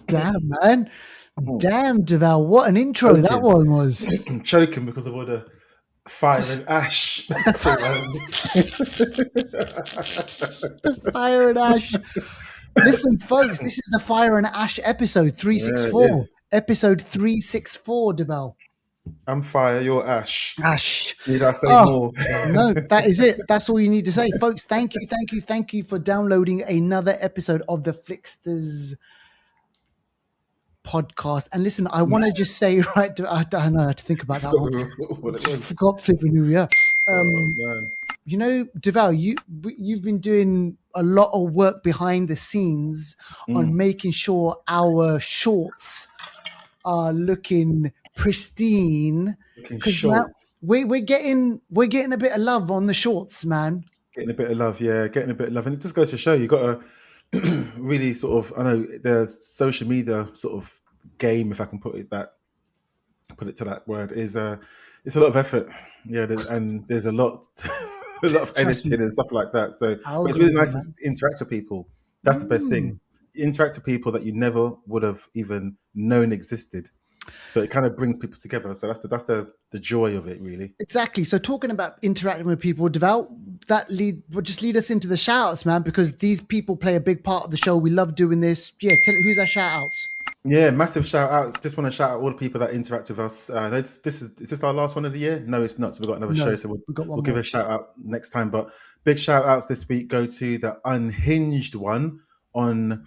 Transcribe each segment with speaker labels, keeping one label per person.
Speaker 1: Damn, man. Damn, Deval, what an intro that one was.
Speaker 2: I'm choking because of all the fire and ash.
Speaker 1: The Fire and Ash. Listen, folks, this is the Fire and Ash episode 364.
Speaker 2: Yeah,
Speaker 1: episode 364, Deval.
Speaker 2: I'm fire, you're ash.
Speaker 1: Ash.
Speaker 2: Need I say more?
Speaker 1: No, that is it. That's all you need to say. Folks, thank you for downloading another episode of the Flixters podcast. And listen, I want to just say, right, I don't know how to think about that one.
Speaker 2: What it was.
Speaker 1: Forgot flipping who we are.
Speaker 2: Man.
Speaker 1: You know, Deval, you've been doing a lot of work behind the scenes on making sure our shorts are looking pristine. Because we're getting a bit of love on the shorts, man.
Speaker 2: Getting a bit of love, yeah, getting a bit of love. And it just goes to show you got to really sort of, I know there's social media sort of game, if I can put it to that word, is it's a lot of effort. Yeah, there's a lot of editing and stuff like that. So but it's really nice to interact with people. That's the best thing. Interact with people that you never would have even known existed. So it kind of brings people together. So that's the joy of it, really.
Speaker 1: Exactly. So talking about interacting with people, Deval, would just lead us into the shout-outs, man, because these people play a big part of the show. We love doing this. Yeah, who's our shout-outs?
Speaker 2: Yeah, massive shout-outs. Just want to shout out all the people that interact with us. Is this our last one of the year? No, it's not. So we've got another show, so we'll give a shout-out next time. But big shout-outs this week go to the Unhinged one on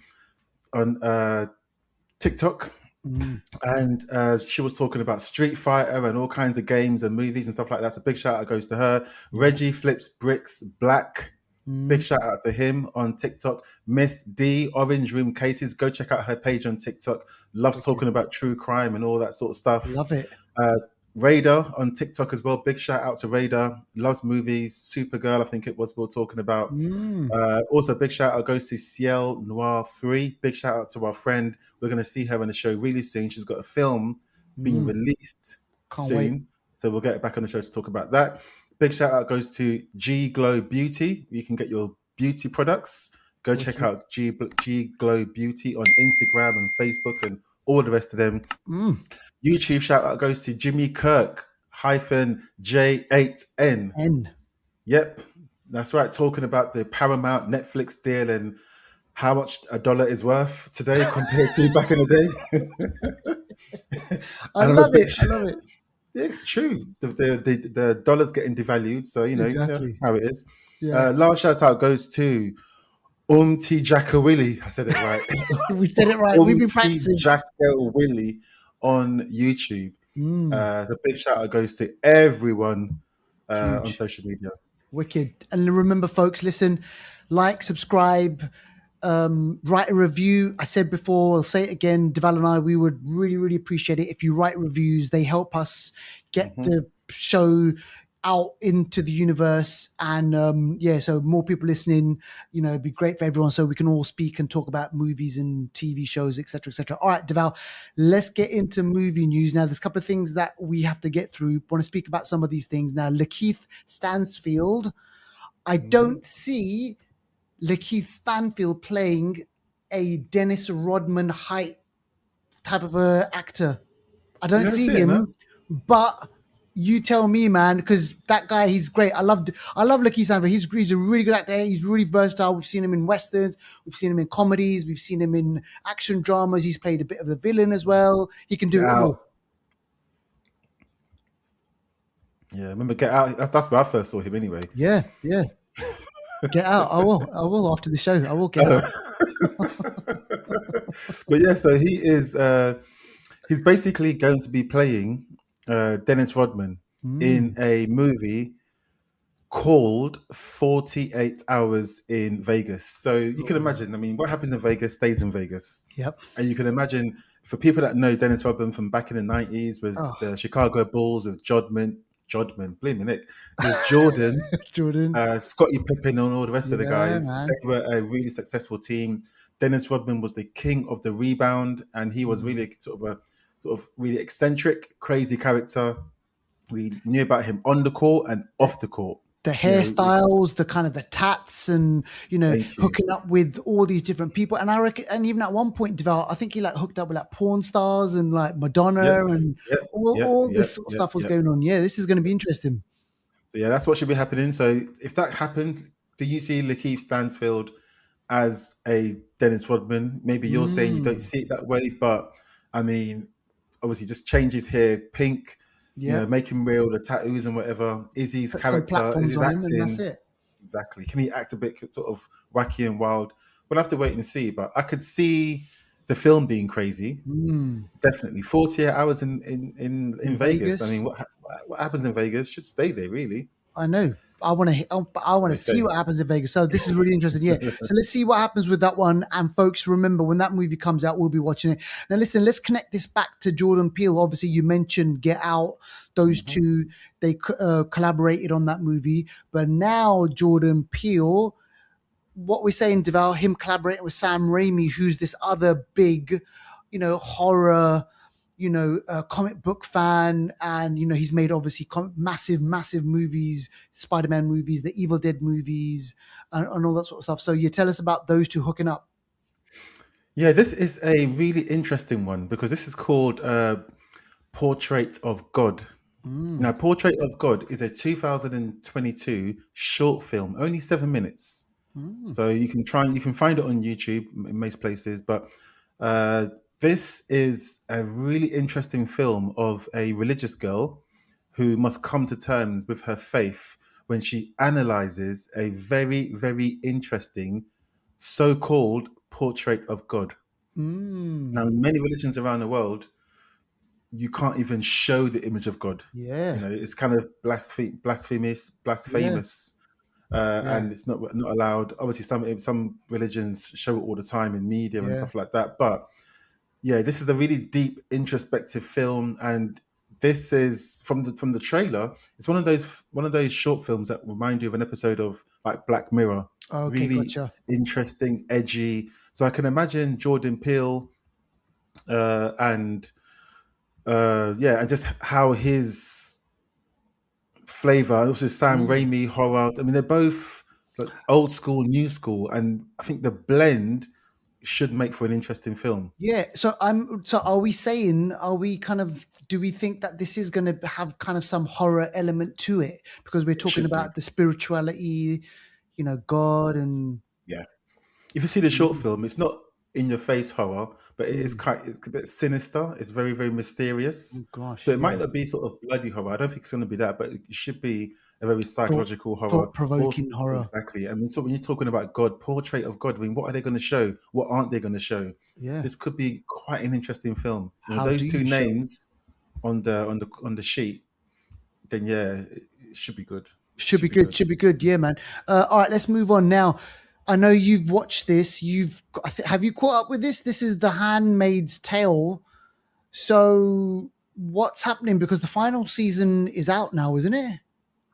Speaker 2: TikTok. And she was talking about Street Fighter and all kinds of games and movies and stuff like that. So big shout out goes to her. Reggie Flips Bricks Black. Big shout out to him on TikTok. Miss D, Orange Room Cases. Go check out her page on TikTok. Loves talking about true crime and all that sort of stuff.
Speaker 1: Love it.
Speaker 2: Raider on TikTok as well. Big shout out to Raider. Loves movies. Supergirl, I think it was we were talking about. Also, big shout out goes to Ciel Noir 3. Big shout out to our friend. We're going to see her on the show really soon. She's got a film being released soon. Wait. So we'll get back on the show to talk about that. Big shout out goes to G Glow Beauty. You can get your beauty products. Go check out G Glow Beauty on Instagram and Facebook and all the rest of them. YouTube shout out goes to Jimmy Kirk -J8N. Yep, that's right. Talking about the Paramount Netflix deal and how much $1 is worth today compared to back in the day.
Speaker 1: I love it.
Speaker 2: Yeah, it's true. The dollar's getting devalued, so you know,
Speaker 1: exactly.
Speaker 2: You know how it is. Yeah. Last shout out goes to Jackawilly. I said it right.
Speaker 1: We said it right. We've been practicing.
Speaker 2: Jackawilly on YouTube. The big shout out goes to everyone on social media.
Speaker 1: Wicked. And remember, folks, listen, like, subscribe, write a review. I said before, I'll say it again, Deval and I, we would really, really appreciate it if you write reviews. They help us get the show out into the universe, and so more people listening, you know, it'd be great for everyone, so we can all speak and talk about movies and TV shows, etc., etc. All right, Deval, let's get into movie news now. There's a couple of things that we have to get through. I want to speak about some of these things now. Lakeith Stanfield, I don't see Lakeith Stanfield playing a Dennis Rodman height type of a actor. I don't see him, but you tell me, man, because that guy, he's great. I love Lakeith Stanfield. He's a really good actor. He's really versatile. We've seen him in westerns. We've seen him in comedies. We've seen him in action dramas. He's played a bit of the villain as well. He can do it all.
Speaker 2: Yeah, remember Get Out? That's where I first saw him anyway.
Speaker 1: Yeah. Get Out. I will after the show. I will get out.
Speaker 2: But yeah, so he is. He's basically going to be playing Dennis Rodman in a movie called 48 Hours in Vegas. So you can imagine. I mean, what happens in Vegas stays in Vegas.
Speaker 1: Yep.
Speaker 2: And you can imagine, for people that know Dennis Rodman from back in the 90s with the Chicago Bulls, with Jodman, blaming it, with Jordan, Scottie Pippen, and all the rest of the guys. Man. They were a really successful team. Dennis Rodman was the king of the rebound, and he was really sort of really eccentric, crazy character. We knew about him on the court and off the court.
Speaker 1: the
Speaker 2: You know,
Speaker 1: hairstyles, the kind of the tats, and
Speaker 2: thank you.
Speaker 1: hooking up with all these different people. And I reckon, and even at one point, Deval, I think he like hooked up with like porn stars and like
Speaker 2: Yep,
Speaker 1: Madonna, and
Speaker 2: yep, yep,
Speaker 1: all
Speaker 2: yep,
Speaker 1: this sort of
Speaker 2: yep,
Speaker 1: stuff was
Speaker 2: yep.
Speaker 1: going on. Yeah, this is going to be interesting.
Speaker 2: So yeah, that's what should be happening. So if that happens, do you see Lakeith Stansfield as a Dennis Rodman? Maybe you're saying you don't
Speaker 1: Mm,
Speaker 2: see it that way, but I mean, obviously, just change his hair pink. You
Speaker 1: yeah,
Speaker 2: know, make him real, the tattoos and whatever. Is his
Speaker 1: put some
Speaker 2: character? Is
Speaker 1: platforms
Speaker 2: his
Speaker 1: on him, and that's
Speaker 2: acting?
Speaker 1: it.
Speaker 2: Exactly. Can he act a bit sort of wacky and wild? We'll have to wait and see. But I could see the film being crazy.
Speaker 1: Mm.
Speaker 2: Definitely, 48 hours
Speaker 1: In
Speaker 2: in Vegas. I mean,
Speaker 1: Vegas,
Speaker 2: what happens in Vegas should stay there, really.
Speaker 1: I know. I want to see
Speaker 2: Okay.
Speaker 1: what happens in Vegas. So this is really interesting. Yeah. So let's see what happens with that one. And folks, remember when that movie comes out, we'll be watching it. Now, listen, let's connect this back to Jordan Peele. Obviously, you mentioned Get Out. Those
Speaker 2: Mhm.
Speaker 1: two, they collaborated on that movie. But now Jordan Peele, what we're saying about him collaborating with Sam Raimi, who's this other big, horror, comic book fan, and he's made obviously massive movies, Spider-Man movies, the Evil Dead movies, and all that sort of stuff. So you tell us about those two hooking up.
Speaker 2: Yeah, this is a really interesting one because this is called Portrait of God. Now,
Speaker 1: Mm,
Speaker 2: Portrait of God is a 2022 short film, only 7 minutes.
Speaker 1: mm,
Speaker 2: So you can find it on YouTube in most places. But uh, this is a really interesting film of a religious girl who must come to terms with her faith when she analyzes a very interesting so-called portrait of God. Now,
Speaker 1: mm.
Speaker 2: in many religions around the world, you can't even show the image of God. You
Speaker 1: Yeah,
Speaker 2: know, it's kind of
Speaker 1: yeah,
Speaker 2: blasphemous,
Speaker 1: yeah,
Speaker 2: and it's not allowed. Obviously, some religions show it all the time in media and
Speaker 1: yeah.
Speaker 2: stuff like that. But yeah, this is a really deep, introspective film, and this is from the trailer. It's one of those short films that remind you of an episode of like Black Mirror.
Speaker 1: Okay,
Speaker 2: Really
Speaker 1: gotcha.
Speaker 2: interesting, edgy. So I can imagine Jordan Peele and yeah, and just how his flavor, also Sam
Speaker 1: Mm.
Speaker 2: Raimi horror. I mean, they're both like old school, new school, and I think the blend should make for an interesting film.
Speaker 1: Yeah, so are we saying, are we kind of, do we think that this is going to have kind of some horror element to it because we're
Speaker 2: It
Speaker 1: talking
Speaker 2: should do,
Speaker 1: about the spirituality, God, and
Speaker 2: yeah. If you see the short
Speaker 1: mm,
Speaker 2: film, it's not in your face horror, but
Speaker 1: mm,
Speaker 2: it's a bit sinister. It's very
Speaker 1: oh
Speaker 2: mysterious. So
Speaker 1: gosh,
Speaker 2: it might
Speaker 1: yeah,
Speaker 2: not be sort of bloody horror. I don't think it's going to be that, but it should be a very
Speaker 1: thought
Speaker 2: psychological horror.
Speaker 1: thought
Speaker 2: Also,
Speaker 1: provoking horror.
Speaker 2: exactly. And when you're talking about God, portrait of God, I mean, what are they going to show? What aren't they going to show?
Speaker 1: Yeah,
Speaker 2: This could be quite an interesting film. You know,
Speaker 1: how do
Speaker 2: those two
Speaker 1: you show?
Speaker 2: names on the sheet, then yeah, it should be good. It
Speaker 1: Should be
Speaker 2: should be
Speaker 1: good.
Speaker 2: good.
Speaker 1: Should be good. Yeah, man. All right, let's move on now. I know you've watched this. Have you caught up with this? This is The Handmaid's Tale. So what's happening? Because the final season is out now, isn't it?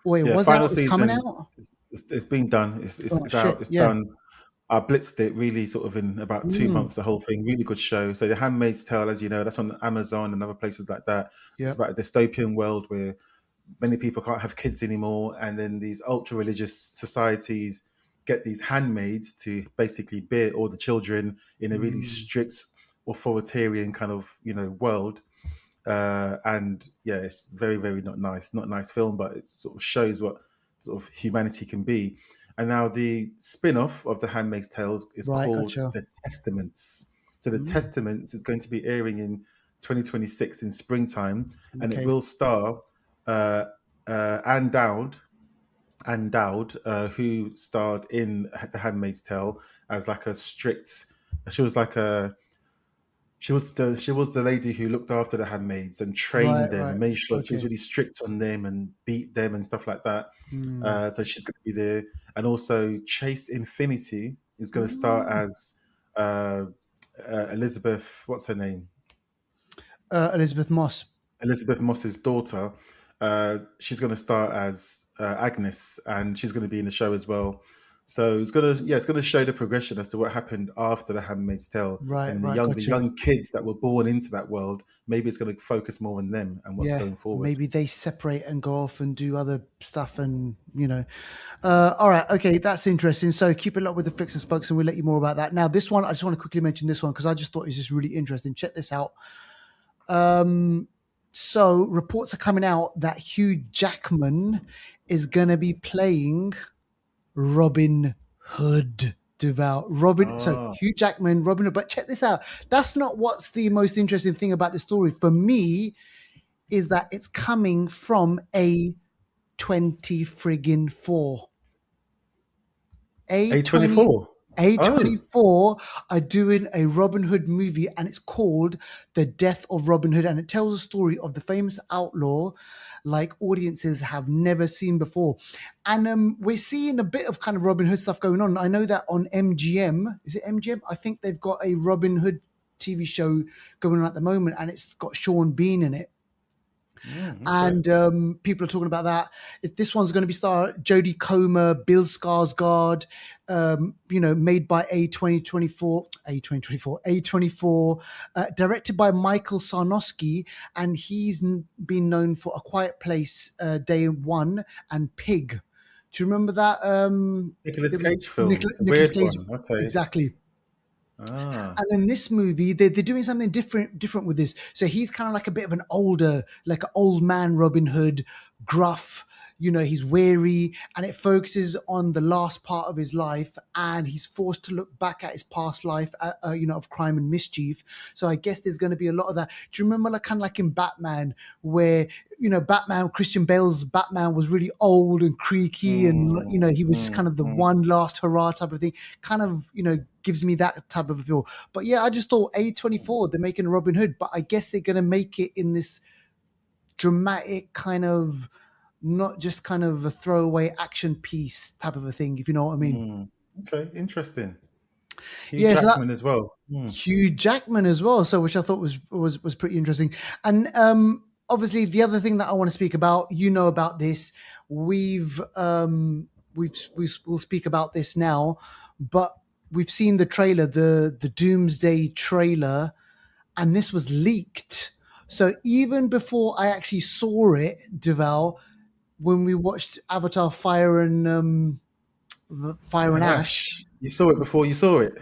Speaker 1: Or it
Speaker 2: Yeah,
Speaker 1: was out.
Speaker 2: final
Speaker 1: It's coming
Speaker 2: season.
Speaker 1: out.
Speaker 2: It's been done.
Speaker 1: Oh
Speaker 2: It's
Speaker 1: shit!
Speaker 2: out. It's
Speaker 1: Yeah.
Speaker 2: done. I blitzed it really sort of in about two
Speaker 1: Mm,
Speaker 2: months. The whole thing, really good show. So The Handmaid's Tale, as you know, that's on Amazon and other places like that. It's
Speaker 1: yeah.
Speaker 2: about a dystopian world where many people can't have kids anymore, and then these ultra religious societies get these handmaids to basically bear all the children in a really
Speaker 1: Mm,
Speaker 2: strict authoritarian kind of world. And yeah, it's very not a nice film, but it sort of shows what sort of humanity can be. And now the spin-off of The Handmaid's Tales is
Speaker 1: right.
Speaker 2: called
Speaker 1: Gotcha.
Speaker 2: The Testaments. So The
Speaker 1: Mm,
Speaker 2: Testaments is going to be airing in 2026 in springtime, and it
Speaker 1: okay.
Speaker 2: will star uh, Anne Dowd, who starred in The Handmaid's Tale as like a strict. She was like a she was the lady who looked after the handmaids and
Speaker 1: Right.
Speaker 2: trained them
Speaker 1: Right.
Speaker 2: and made sure she was
Speaker 1: Okay.
Speaker 2: really strict on them and beat them and stuff like that.
Speaker 1: Mm,
Speaker 2: So she's going to be there, and also Chase Infinity is going to start
Speaker 1: mm.
Speaker 2: as uh, Elizabeth. What's her name?
Speaker 1: Elizabeth Moss.
Speaker 2: Elizabeth Moss's daughter. She's going to start as Agnes, and she's going to be in the show as well. So it's gonna show the progression as to what happened after The Handmaid's Tale,
Speaker 1: Right,
Speaker 2: and
Speaker 1: right,
Speaker 2: the
Speaker 1: gotcha.
Speaker 2: young kids that were born into that world. Maybe it's gonna focus more on them and what's
Speaker 1: Yeah,
Speaker 2: going forward.
Speaker 1: maybe they separate and go off and do other stuff, and all right, okay, that's interesting. So keep it up with the Flixters, folks, and we'll let you more about that. Now, this one, I just want to quickly mention this one because I just thought it's just really interesting. Check this out. So reports are coming out that Hugh Jackman is going to be playing Robin Hood. So
Speaker 2: Ah,
Speaker 1: Hugh Jackman, Robin Hood. But check this out. That's not what's the most interesting thing about the story for me. Is that it's coming from A20 friggin' 4. A20
Speaker 2: A24. Oh,
Speaker 1: A24 are doing a Robin Hood movie, and it's called The Death of Robin Hood, and it tells the story of the famous outlaw like audiences have never seen before. And we're seeing a bit of kind of Robin Hood stuff going on. I know that on MGM, is it MGM? I think they've got a Robin Hood TV show going on at the moment, and it's got Sean Bean in it.
Speaker 2: okay.
Speaker 1: And people are talking about that. This one's going to be star Jodie Comer, Bill Skarsgård, made by A24, directed by Michael Sarnowski, and he's been known for A Quiet Place, Day One, and Pig. Do you remember that?
Speaker 2: Nicholas
Speaker 1: It was
Speaker 2: Cage film, a
Speaker 1: Nicolas
Speaker 2: weird
Speaker 1: Cage,
Speaker 2: one. Okay.
Speaker 1: exactly.
Speaker 2: Ah,
Speaker 1: And in this movie, they're doing something different with this. So he's kind of like a bit of an older, like an old man Robin Hood, gruff. He's wary, and it focuses on the last part of his life, and he's forced to look back at his past life, of crime and mischief. So I guess there's going to be a lot of that. Do you remember, like, kind of like in Batman, where Batman, Christian Bale's Batman was really old and creaky, and he was just kind of the one last hurrah type of thing. Kind of, gives me that type of a feel. But yeah, I just thought A24, they're making Robin Hood, but I guess they're going to make it in this dramatic kind of, not just kind of a throwaway action piece type of a thing, if you know what I mean.
Speaker 2: okay, interesting. Hugh
Speaker 1: Yeah, so that
Speaker 2: Jackman as well.
Speaker 1: Hugh Jackman as well, so which I thought was pretty interesting. And obviously the other thing that I want to speak about, about this, we'll speak about this now, but we've seen the trailer, the Doomsday trailer, and this was leaked. So even before I actually saw it, Deval, when we watched Avatar: Fire and
Speaker 2: And
Speaker 1: Ash,
Speaker 2: Ash, you saw it before you saw it.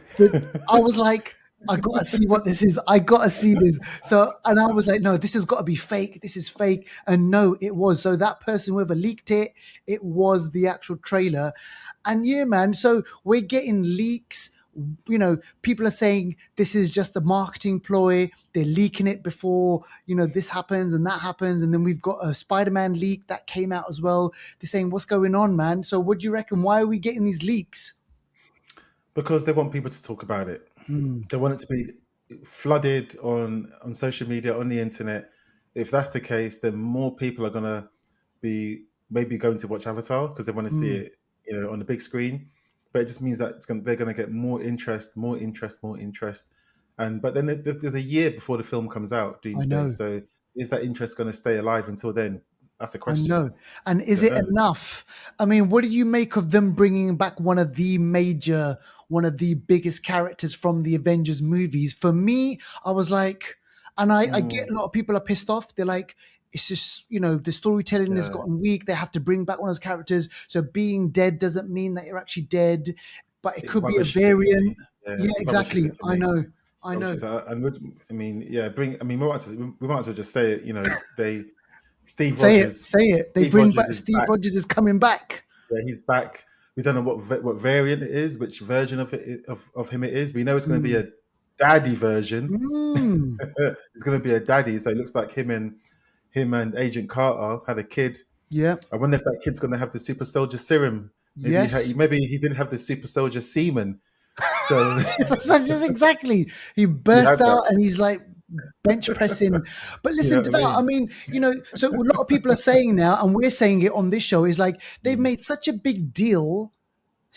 Speaker 1: I was like, I gotta see what this is. I gotta see this. So, and I was like, no, this has got to be fake. This is fake. And no, it was. So that person, whoever leaked it, it was the actual trailer. And yeah, man. So we're getting leaks. People are saying this is just a marketing ploy. They're leaking it before, this happens and that happens. And then we've got a Spider-Man leak that came out as well. They're saying, what's going on, man? So what do you reckon? Why are we getting these leaks?
Speaker 2: Because they want people to talk about it. They want it to be flooded on social media, on the internet. If that's the case, then more people are gonna be maybe going to watch Avatar because they want to see it, on the big screen. But it just means that they're gonna get more interest, more interest, more interest. But then there's a year before the film comes out,
Speaker 1: I
Speaker 2: Doomsday.
Speaker 1: know.
Speaker 2: So is that interest going to stay alive until then? That's a
Speaker 1: I
Speaker 2: question.
Speaker 1: know. And
Speaker 2: I
Speaker 1: is
Speaker 2: don't
Speaker 1: it
Speaker 2: know.
Speaker 1: enough? I mean, what do you make of them bringing back one of the biggest characters from the Avengers movies? For me, I was like, and I get a lot of people are pissed off. They're like, it's just, the storytelling has
Speaker 2: Yeah,
Speaker 1: gotten weak. They have to bring back one of those characters. So being dead doesn't mean that you're actually dead, but it
Speaker 2: it
Speaker 1: could be a
Speaker 2: rubbishes it for me.
Speaker 1: variant.
Speaker 2: Yeah,
Speaker 1: Yeah,
Speaker 2: it rubbishes
Speaker 1: exactly.
Speaker 2: it for
Speaker 1: I
Speaker 2: me.
Speaker 1: know. I know.
Speaker 2: Rubbishes it. And I mean, yeah, bring. I mean, we might as well just say it. Steve
Speaker 1: Say it.
Speaker 2: Rogers.
Speaker 1: Say it. They
Speaker 2: Steve
Speaker 1: bring
Speaker 2: Rogers
Speaker 1: back
Speaker 2: is
Speaker 1: Steve
Speaker 2: back.
Speaker 1: Rogers is coming back.
Speaker 2: Yeah, he's back. We don't know what variant it is, which version of him it is. We know it's going to be
Speaker 1: Mm.
Speaker 2: a daddy version.
Speaker 1: Mm.
Speaker 2: It's going to be a daddy, so it looks like him and Agent Carter had a kid.
Speaker 1: Yeah.
Speaker 2: I wonder if that kid's going to have the super soldier serum.
Speaker 1: Yes.
Speaker 2: Maybe he didn't have the super soldier semen. So
Speaker 1: Just exactly. He
Speaker 2: he
Speaker 1: bursts
Speaker 2: had that.
Speaker 1: out and he's like bench pressing. But
Speaker 2: You
Speaker 1: listen,
Speaker 2: know what I
Speaker 1: Deval, I
Speaker 2: mean?
Speaker 1: mean, so a lot of people are saying now, and we're saying it on this show, is like they've made such a big deal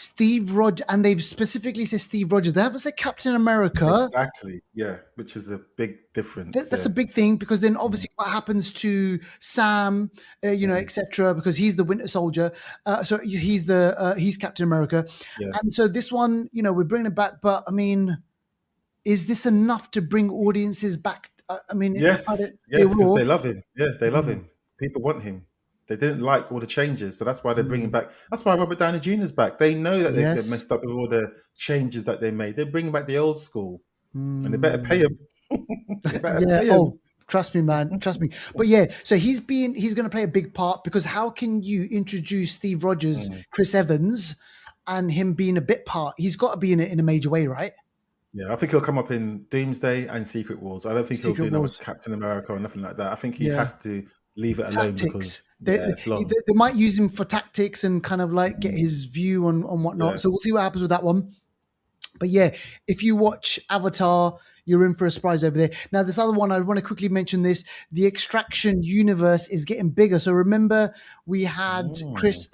Speaker 1: Steve Rogers, and they've specifically said Steve Rogers. They haven't said Captain America.
Speaker 2: Exactly. Yeah, which is a big difference.
Speaker 1: That's
Speaker 2: Yeah.
Speaker 1: a big thing, because then
Speaker 2: Mm,
Speaker 1: obviously what happens to Sam, etc., because he's the Winter Soldier. So he's Captain America,
Speaker 2: yeah.
Speaker 1: and so this one, we're bringing it back. But I mean, is this enough to bring audiences back? I mean,
Speaker 2: Yes,
Speaker 1: they
Speaker 2: yes, because
Speaker 1: raw.
Speaker 2: they love him. Yeah, they love
Speaker 1: Mm,
Speaker 2: him. People want him. They didn't like all the changes, so that's why they're bringing
Speaker 1: mm.
Speaker 2: back. That's why Robert Downey Jr. is back. They know that they've
Speaker 1: Yes.
Speaker 2: messed up with all the changes that they made. They're bringing back the old school, and they better pay
Speaker 1: Mm.
Speaker 2: him. They better
Speaker 1: Yeah.
Speaker 2: pay him.
Speaker 1: Oh, trust me, man. Trust me. But yeah, so he's going to play a big part, because how can you introduce Steve Rogers,
Speaker 2: Mm.
Speaker 1: Chris Evans, and him being a bit part? He's got to be in a major way, right?
Speaker 2: Yeah, I think he'll come up in Doomsday and Secret Wars. I don't think he'll
Speaker 1: Secret
Speaker 2: do another
Speaker 1: Wars.
Speaker 2: Captain America or nothing like that. I think he
Speaker 1: Yeah.
Speaker 2: has to leave it alone because
Speaker 1: Tactics.
Speaker 2: it's long.
Speaker 1: They might use him for tactics and kind of like get his view on
Speaker 2: Yeah.
Speaker 1: whatnot. So we'll see what happens with that one. But yeah, if you watch Avatar, you're in for a surprise over there. Now, this other one, I want to quickly mention this. The Extraction universe is getting bigger. So remember, we had
Speaker 2: Mm. Chris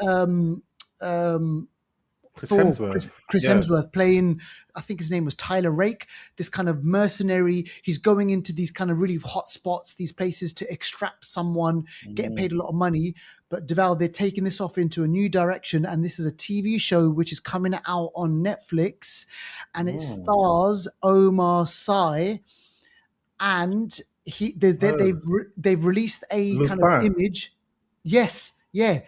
Speaker 1: Thor,
Speaker 2: Hemsworth.
Speaker 1: Chris
Speaker 2: Yeah.
Speaker 1: Hemsworth playing, I think his name was Tyler Rake, this kind of mercenary. He's going into these kind of really hot spots, these places to extract someone, getting paid a lot of money. But Deval, they're taking this off into a new direction. And this is a TV show which is coming out on Netflix, and it stars Omar Sy. And they've released a kind of
Speaker 2: Lupin.
Speaker 1: image. Yes. Yeah.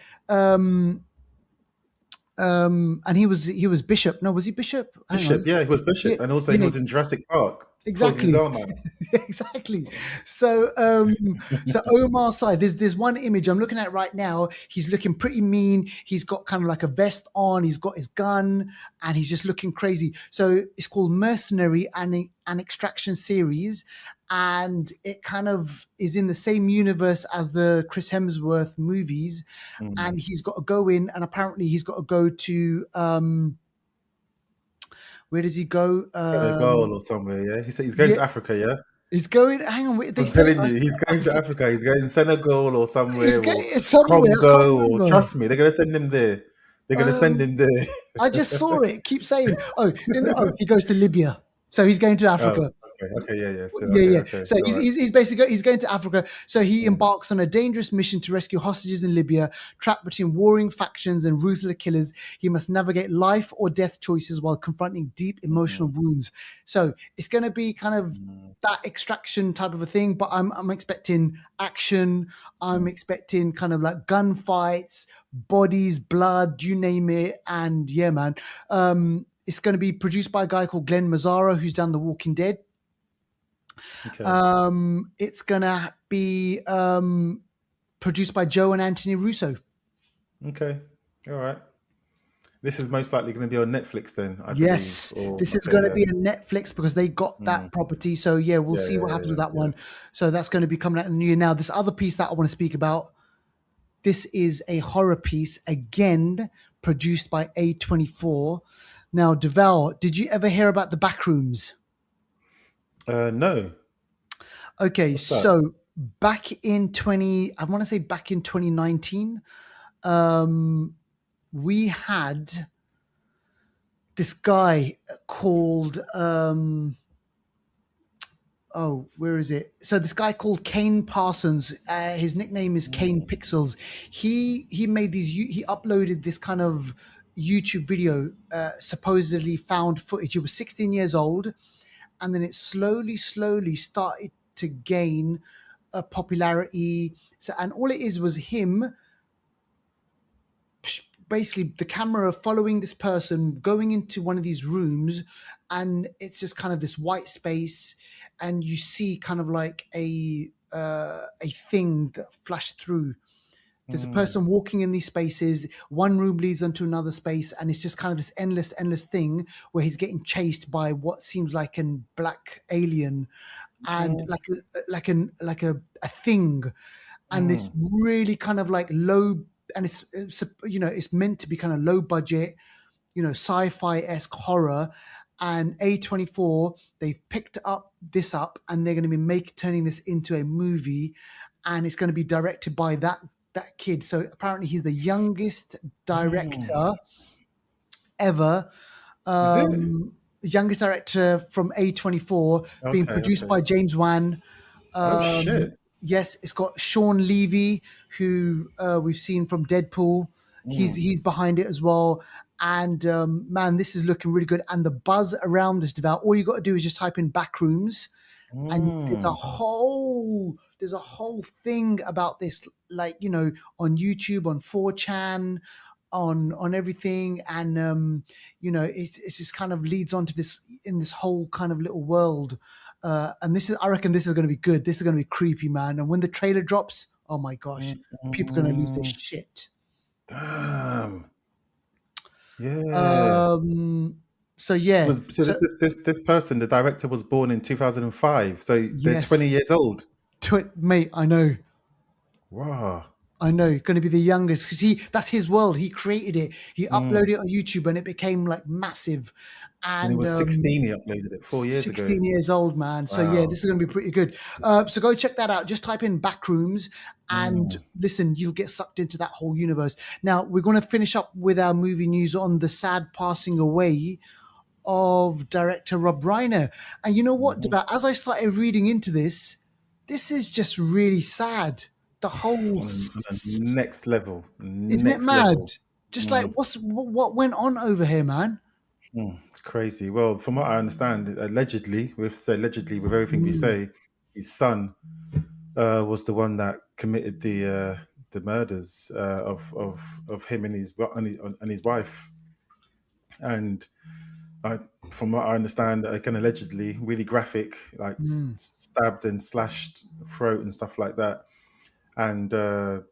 Speaker 1: And he was Bishop. No, was he Bishop? Hang
Speaker 2: Bishop.
Speaker 1: on.
Speaker 2: Yeah, he was Bishop.
Speaker 1: Yeah,
Speaker 2: And also he
Speaker 1: yeah,
Speaker 2: was in Jurassic Park talking his
Speaker 1: exactly.
Speaker 2: own man.
Speaker 1: Exactly. So so Omar Sy, there's one image I'm looking at right now. He's looking pretty mean. He's got kind of like a vest on, he's got his gun, and he's just looking crazy. So it's called Mercenary, and an Extraction series, and it kind of is in the same universe as the Chris Hemsworth movies. And he's got to go in, and apparently he's got to go to where does he go?
Speaker 2: Senegal or somewhere, yeah? He said he's going
Speaker 1: Yeah,
Speaker 2: to Africa, yeah?
Speaker 1: he's going. Hang on, wait, they
Speaker 2: I'm
Speaker 1: said it.
Speaker 2: telling you, he's going to Africa. He's going to Senegal or
Speaker 1: He's
Speaker 2: somewhere or
Speaker 1: going somewhere. I can't
Speaker 2: Congo or
Speaker 1: remember.
Speaker 2: trust me, they're going to send him there. They're going to send him there.
Speaker 1: I just saw it. Keep saying, he goes to Libya, so he's going to
Speaker 2: Oh,
Speaker 1: Africa.
Speaker 2: okay, yeah. Still,
Speaker 1: Yeah.
Speaker 2: okay.
Speaker 1: So
Speaker 2: All right.
Speaker 1: he's basically he's going to Africa. So he embarks on a dangerous mission to rescue hostages in Libya, trapped between warring factions and ruthless killers. He must navigate life or death choices while confronting deep emotional wounds. So it's going to be kind of that Extraction type of a thing, but I'm expecting action. I'm expecting kind of like gunfights, bodies, blood, you name it. And yeah, man, it's going to be produced by a guy called Glenn Mazzara, who's done The Walking Dead.
Speaker 2: Okay.
Speaker 1: It's gonna be produced by Joe and Anthony Russo.
Speaker 2: Okay. All right. This is most likely going to be on Netflix then, I
Speaker 1: Yes,
Speaker 2: believe. Or
Speaker 1: this is
Speaker 2: okay,
Speaker 1: going to
Speaker 2: yeah.
Speaker 1: be on Netflix because they got that property. So yeah, we'll see what happens with that
Speaker 2: Yeah.
Speaker 1: one. So that's going to be coming out in the new year. Now, this other piece that I want to speak about, this is a horror piece, again produced by A24. Now, Deval, did you ever hear about the Backrooms?
Speaker 2: No.
Speaker 1: Okay,
Speaker 2: What's that?
Speaker 1: so back in 2019, we had this guy called where is it? So this guy called Kane Parsons. His nickname is Kane Pixels. He made these. He uploaded this kind of YouTube video, supposedly found footage. He was 16 years old, and then it slowly started to gain a popularity. So, and all it is was him, basically the camera following this person going into one of these rooms, and it's just kind of this white space, and you see kind of like a thing that flashed through. There's a person walking in these spaces. One room leads onto another space, and it's just kind of this endless thing where he's getting chased by what seems like a black alien, and like a thing, and it's really kind of like low, and it's it's meant to be kind of low budget, sci-fi-esque horror. And A24, they've picked this up, and they're going to be turning this into a movie, and it's going to be directed by that kid. So apparently he's the youngest director ever.
Speaker 2: Is it?
Speaker 1: Youngest director from A24, being
Speaker 2: Okay,
Speaker 1: produced
Speaker 2: okay.
Speaker 1: by James Wan.
Speaker 2: Oh shit.
Speaker 1: Yes, it's got Sean Levy, who we've seen from Deadpool.
Speaker 2: Mm,
Speaker 1: He's behind it as well. And man, this is looking really good. And the buzz around this devout, all you got to do is just type in Backrooms, and
Speaker 2: mm,
Speaker 1: there's a whole thing about this, like, on YouTube, on 4chan, on everything. And it's just kind of leads on to this, in this whole kind of little world. And I reckon this is going to be good. This is going to be creepy, man. And when the trailer drops, oh my gosh, people are going to lose their
Speaker 2: mm.
Speaker 1: shit.
Speaker 2: Damn. Yeah.
Speaker 1: So yeah,
Speaker 2: So this person, the director, was born in 2005. So they're
Speaker 1: yes,
Speaker 2: 20 years old.
Speaker 1: Mate, I know.
Speaker 2: Wow.
Speaker 1: Going to be the youngest, because that's his world. He created it. He
Speaker 2: Mm.
Speaker 1: uploaded it on YouTube, and it became like massive.
Speaker 2: When he
Speaker 1: And
Speaker 2: was 16, he uploaded it 4 years ago.
Speaker 1: 16 years old, man. So yeah,
Speaker 2: Wow.
Speaker 1: this is going to be pretty good. So go check that out. Just type in Backrooms, and
Speaker 2: Mm.
Speaker 1: listen, you'll get sucked into that whole universe. Now we're going to finish up with our movie news on the sad passing away of director Rob Reiner. And you know what,
Speaker 2: Mhm.
Speaker 1: Devat? As I started reading into this, this is just really sad. The whole,
Speaker 2: On a next level.
Speaker 1: isn't it
Speaker 2: Next
Speaker 1: mad?
Speaker 2: level.
Speaker 1: Just like
Speaker 2: Mm.
Speaker 1: what went on over here, man?
Speaker 2: It's crazy. Well, from what I understand, allegedly, with everything we
Speaker 1: Mm,
Speaker 2: say, his son was the one that committed the murders of him and his wife. And I, from what I understand, again, allegedly, really graphic, like
Speaker 1: mm,
Speaker 2: stabbed and slashed throat and stuff like that. And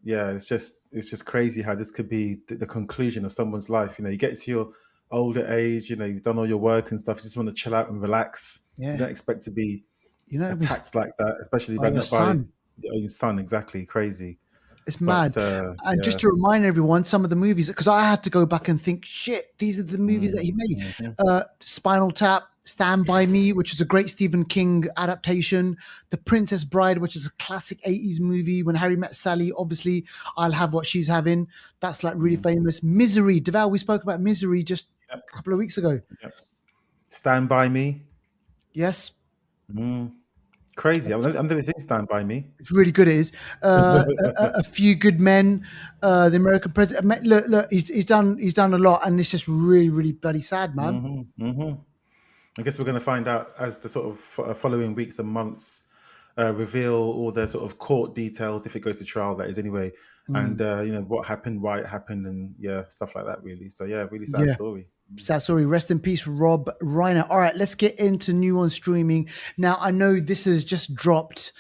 Speaker 2: yeah, it's just crazy how this could be the conclusion of someone's life. You get to your older age, you've done all your work and stuff. You just want to chill out and relax. You
Speaker 1: yeah,
Speaker 2: don't expect to be
Speaker 1: we
Speaker 2: attacked like that, especially
Speaker 1: by
Speaker 2: by
Speaker 1: your
Speaker 2: not by
Speaker 1: son.
Speaker 2: your own son. Exactly, crazy.
Speaker 1: It's
Speaker 2: But
Speaker 1: mad. And just
Speaker 2: yeah.
Speaker 1: to remind everyone, some of the movies, because I had to go back and think, shit, these are the movies that he made.
Speaker 2: Mhm.
Speaker 1: Spinal Tap, Stand By Me, which is a great Stephen King adaptation. The Princess Bride, which is a classic 80s movie. When Harry Met Sally, obviously, I'll Have What She's Having. That's like really
Speaker 2: Mhm.
Speaker 1: famous. Misery, Deval, we spoke about Misery just
Speaker 2: Yep,
Speaker 1: a couple of weeks ago.
Speaker 2: yep. Stand by Me.
Speaker 1: Yes,
Speaker 2: Mm. Crazy. I've never seen Stand by Me.
Speaker 1: it's really good. It is a Few Good Men, the American president. Look, he's done a lot, and it's just really, really bloody sad, man.
Speaker 2: Hmm, hmm. I guess we're going to find out as the sort of following weeks and months reveal all the sort of court details, if it goes to trial, that is anyway, and
Speaker 1: Mm,
Speaker 2: what happened, why it happened, and yeah, stuff like that. Really. So yeah, really sad
Speaker 1: yeah.
Speaker 2: story.
Speaker 1: Sad story. Rest in peace, Rob Reiner. All right, let's get into new on streaming. Now, I know this has just dropped.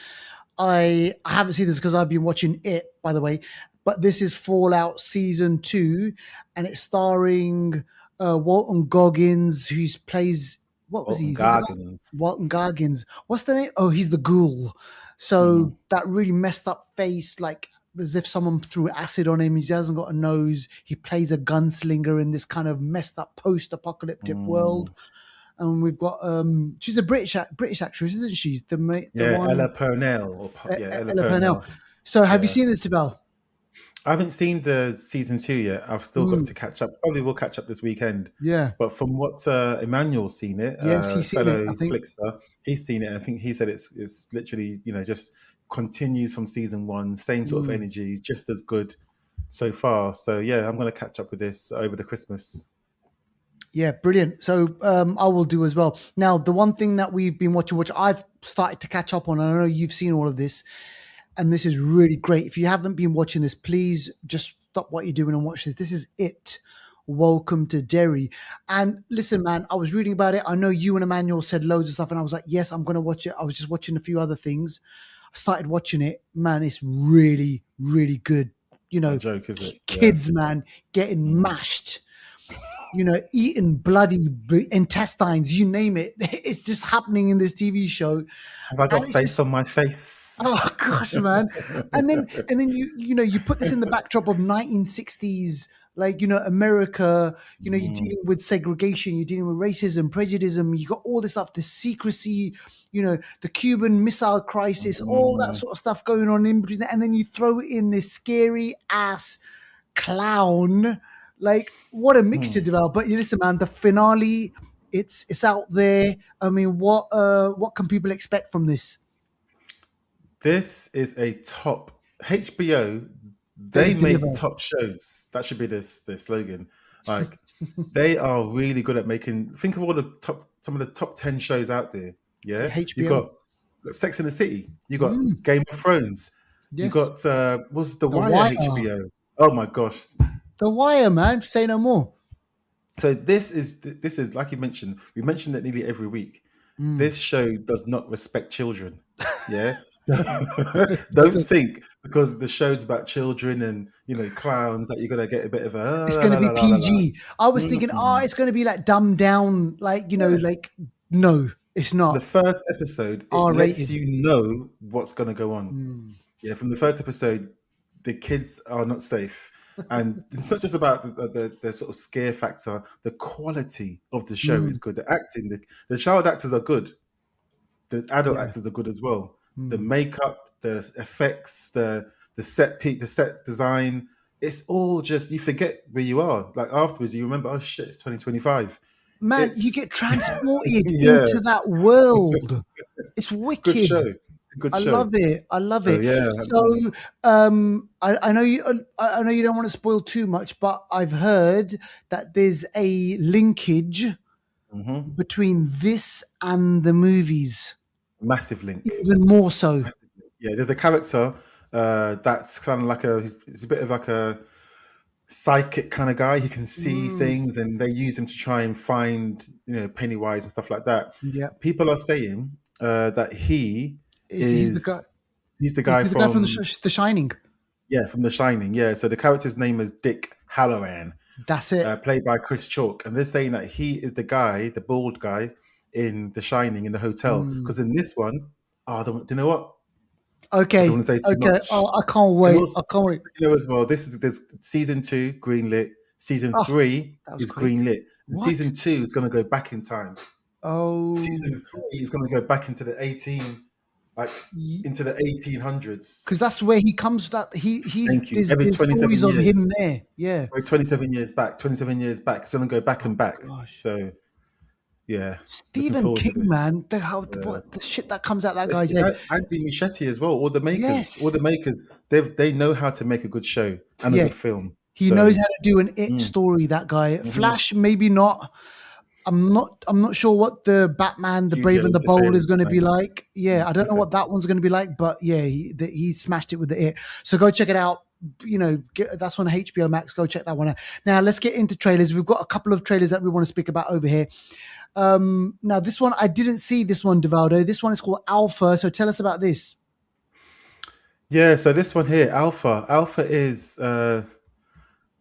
Speaker 1: I haven't seen this because I've been watching it, by the way, but this is Fallout Season 2, and it's starring Walton Goggins, who plays, what was he?
Speaker 2: Walton
Speaker 1: Is he the guy?
Speaker 2: Goggins.
Speaker 1: Walton Goggins. What's the name? Oh, he's the ghoul.
Speaker 2: Hmm.
Speaker 1: So that really messed up face, like as if someone threw acid on him. He hasn't got a nose. He plays a gunslinger in this kind of messed up post-apocalyptic world.
Speaker 2: Mm.
Speaker 1: And we've got she's a British actress, isn't she? The
Speaker 2: Yeah, Ella
Speaker 1: one,
Speaker 2: Purnell. Yeah, Ella
Speaker 1: Ella Purnell.
Speaker 2: Purnell.
Speaker 1: So have you
Speaker 2: Yeah.
Speaker 1: seen this, Tabel?
Speaker 2: I haven't seen the season 2 yet. I've still got
Speaker 1: Mm,
Speaker 2: to catch up. Probably will catch up this weekend.
Speaker 1: yeah.
Speaker 2: But from what Emmanuel's seen it,
Speaker 1: Yes, he's seen it,
Speaker 2: fellow
Speaker 1: I think.
Speaker 2: Flixter, he's seen it. I think he said it's literally just continues from season 1, same sort of
Speaker 1: Mm,
Speaker 2: energy, just as good so far. So yeah, I'm going to catch up with this over the Christmas.
Speaker 1: yeah, brilliant. So I will do as well. Now, the one thing that we've been watching, which I've started to catch up on, and I know you've seen all of this, and this is really great. If you haven't been watching this, please just stop what you're doing and watch this. This is it. Welcome to Derry. And listen, man, I was reading about it. I know you and Emmanuel said loads of stuff, and I was like, yes, I'm going to watch it. I was just watching a few other things. I started watching it. Man, it's really, really good.
Speaker 2: Not a joke, is it? Yeah.
Speaker 1: Kids, man, getting
Speaker 2: Mhm.
Speaker 1: mashed, eating bloody intestines, you name it. It's just happening in this TV show.
Speaker 2: Have I
Speaker 1: And
Speaker 2: got
Speaker 1: it's
Speaker 2: face
Speaker 1: just,
Speaker 2: on my face?
Speaker 1: oh gosh, man. And then you put this in the backdrop of 1960s, like, America, you're
Speaker 2: Mm,
Speaker 1: dealing with segregation, you're dealing with racism, prejudice, you got all this stuff, the secrecy, the Cuban Missile Crisis, all that
Speaker 2: mm,
Speaker 1: sort of stuff going on in between that. And then you throw in this scary ass clown Like, what a mixture develop. But you listen, man, the finale, it's out there. I mean, what can people expect from this?
Speaker 2: This is a top HBO.
Speaker 1: They
Speaker 2: They make
Speaker 1: deliver.
Speaker 2: top shows. That should be this their slogan. Like they are really good at making. Think of all the top, some of the top 10 shows out there.
Speaker 1: Yeah,
Speaker 2: Yeah, you
Speaker 1: HBO.
Speaker 2: got Sex in the City. You got
Speaker 1: Mm,
Speaker 2: Game of Thrones. You
Speaker 1: yes.
Speaker 2: got was The
Speaker 1: The
Speaker 2: Wire
Speaker 1: Wire.
Speaker 2: HBO. Oh my gosh.
Speaker 1: The Wire, man. Say no more.
Speaker 2: So this is like you mentioned. We mentioned it nearly every week.
Speaker 1: Mm.
Speaker 2: This show does not respect children. Yeah. Don't think because the show's about children and clowns that you're gonna get a bit of a
Speaker 1: It's
Speaker 2: la
Speaker 1: going to
Speaker 2: la
Speaker 1: be
Speaker 2: la la la la.
Speaker 1: PG. I was thinking, oh,
Speaker 2: Mm-mm.
Speaker 1: it's going to be like dumbed down, like,
Speaker 2: Yeah.
Speaker 1: like, no, it's
Speaker 2: The
Speaker 1: not.
Speaker 2: first episode, it
Speaker 1: R
Speaker 2: lets
Speaker 1: rated.
Speaker 2: you know what's gonna go on.
Speaker 1: Mm.
Speaker 2: Yeah, from the first episode, the kids are not safe. And it's not just about the sort of scare factor, the quality of the show is
Speaker 1: Mm.
Speaker 2: good. The acting, the child actors are good. The adult
Speaker 1: Yeah.
Speaker 2: actors are good as well. The
Speaker 1: Mm.
Speaker 2: makeup, the effects, the set design, it's all just you forget where you are. Like afterwards, you remember, oh shit, it's 2025.
Speaker 1: Man, you
Speaker 2: It's
Speaker 1: get transported
Speaker 2: yeah,
Speaker 1: into that world. It's
Speaker 2: good
Speaker 1: wicked.
Speaker 2: show, good
Speaker 1: I
Speaker 2: show.
Speaker 1: love it. I love
Speaker 2: So
Speaker 1: it.
Speaker 2: yeah,
Speaker 1: So, I know you. I know you don't want to spoil too much, but I've heard that there's a linkage
Speaker 2: mhm.
Speaker 1: between this and the movies,
Speaker 2: Massive link.
Speaker 1: even more so.
Speaker 2: Massive link. Yeah, there's a character that's kind of like he's a bit of like a psychic kind of guy. He can see
Speaker 1: Mm,
Speaker 2: things, and they use him to try and find Pennywise and stuff like that.
Speaker 1: yeah,
Speaker 2: People are saying that
Speaker 1: he's the guy.
Speaker 2: he's the
Speaker 1: Is
Speaker 2: guy
Speaker 1: he the guy from
Speaker 2: from
Speaker 1: The Shining?
Speaker 2: from The Shining. Yeah, so the character's name is Dick Halloran,
Speaker 1: That's it.
Speaker 2: played by Chris Chalk, and they're saying that he is the guy, the bald guy in The Shining in the hotel.
Speaker 1: Mm.
Speaker 2: Because in this one, do you know what? I don't
Speaker 1: Okay.
Speaker 2: want to say too
Speaker 1: Okay.
Speaker 2: much.
Speaker 1: Oh, I can't
Speaker 2: And
Speaker 1: wait.
Speaker 2: also,
Speaker 1: I can't wait.
Speaker 2: as well, there's season 2 greenlit, season
Speaker 1: Oh,
Speaker 2: 3
Speaker 1: that was
Speaker 2: is
Speaker 1: quick.
Speaker 2: greenlit, and
Speaker 1: What?
Speaker 2: season 2 is going to go back in time.
Speaker 1: Oh,
Speaker 2: Season 3 is going to go back into the like into the 1800s.
Speaker 1: because that's where he comes. That he's
Speaker 2: Thank you. Every
Speaker 1: there's
Speaker 2: 27
Speaker 1: stories of him
Speaker 2: years.
Speaker 1: there. Yeah.
Speaker 2: Every 27 years back. 27 years back. It's going to go back
Speaker 1: Oh
Speaker 2: and back.
Speaker 1: gosh.
Speaker 2: So yeah, looking
Speaker 1: Stephen
Speaker 2: forward to
Speaker 1: King,
Speaker 2: this.
Speaker 1: man.
Speaker 2: Yeah.
Speaker 1: What the shit that comes out that
Speaker 2: It's
Speaker 1: guy's head.
Speaker 2: Andy Muschietti as well. All
Speaker 1: Yes.
Speaker 2: the makers, they know how to make a good show and a
Speaker 1: Yeah.
Speaker 2: good film.
Speaker 1: He
Speaker 2: So
Speaker 1: knows how to do an it
Speaker 2: mm,
Speaker 1: story. That guy.
Speaker 2: mhm.
Speaker 1: Flash, maybe not. I'm not sure what the Batman, the Brave
Speaker 2: studio
Speaker 1: and the Bold is
Speaker 2: interference,
Speaker 1: going to be
Speaker 2: maybe.
Speaker 1: like. Yeah, I don't know
Speaker 2: Okay.
Speaker 1: what that one's going to be like, but yeah, he smashed it with the it. So go check it out. That's on HBO Max. Go check that one out. Now let's get into trailers. We've got a couple of trailers that we want to speak about over here. Now this one I didn't see this one, Devaldo. This one is called Alpha. So tell us about this.
Speaker 2: Yeah, so this one here, Alpha. Alpha is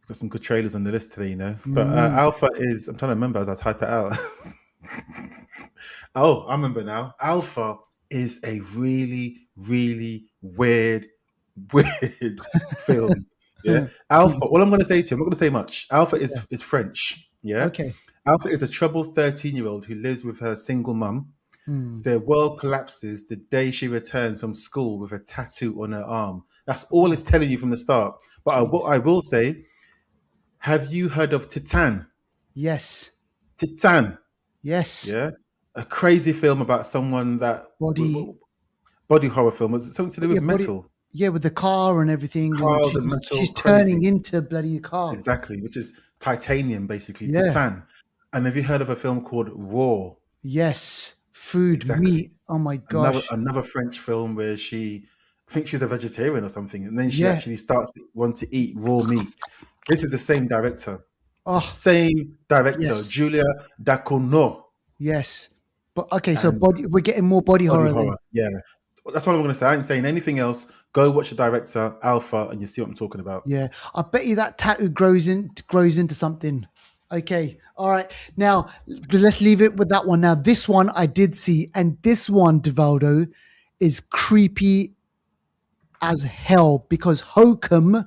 Speaker 2: got some good trailers on the list today, But
Speaker 1: Mm,
Speaker 2: Alpha is I'm trying to remember as I type it out. Oh, I remember now. Alpha is a really, really weird film. Yeah. Alpha. All I'm gonna say to you, I'm not gonna say much. Alpha
Speaker 1: yeah.
Speaker 2: is French. Yeah.
Speaker 1: Okay.
Speaker 2: Alpha is a troubled 13-year-old who lives with her single mum.
Speaker 1: Mm,
Speaker 2: Their world collapses the day she returns from school with a tattoo on her arm. That's all it's telling you from the start. But what
Speaker 1: jeez.
Speaker 2: I will say, have you heard of Titan?
Speaker 1: Yes.
Speaker 2: Titan,
Speaker 1: Yes.
Speaker 2: yeah, a crazy film about someone that
Speaker 1: Body.
Speaker 2: body horror film. Was it something to do
Speaker 1: Yeah.
Speaker 2: with
Speaker 1: Body.
Speaker 2: metal,
Speaker 1: Yeah, with the car and everything, and
Speaker 2: cars and metal?
Speaker 1: she's turning
Speaker 2: Crazy,
Speaker 1: into bloody car.
Speaker 2: exactly. Which is titanium, basically.
Speaker 1: Yeah.
Speaker 2: Titan. And have you heard of a film called Raw?
Speaker 1: Yes. Food,
Speaker 2: Exactly.
Speaker 1: meat. Oh my gosh.
Speaker 2: Another French film where I think she's a vegetarian or something, and then she
Speaker 1: Yeah.
Speaker 2: actually starts to want to eat raw meat. This is the same director. The
Speaker 1: Oh,
Speaker 2: same director,
Speaker 1: yes.
Speaker 2: Julia Dacournau,
Speaker 1: Yes. But okay, so
Speaker 2: and
Speaker 1: we're getting more body
Speaker 2: body
Speaker 1: horror then.
Speaker 2: horror. Yeah, that's what I'm going to say. I ain't saying anything else. Go watch the director Alpha, and you see what I'm talking about.
Speaker 1: Yeah. I bet you that tattoo grows into something. Okay. All right. Now let's leave it with that one. Now this one I did see, and this one, Devaldo, is creepy as hell because Hokum,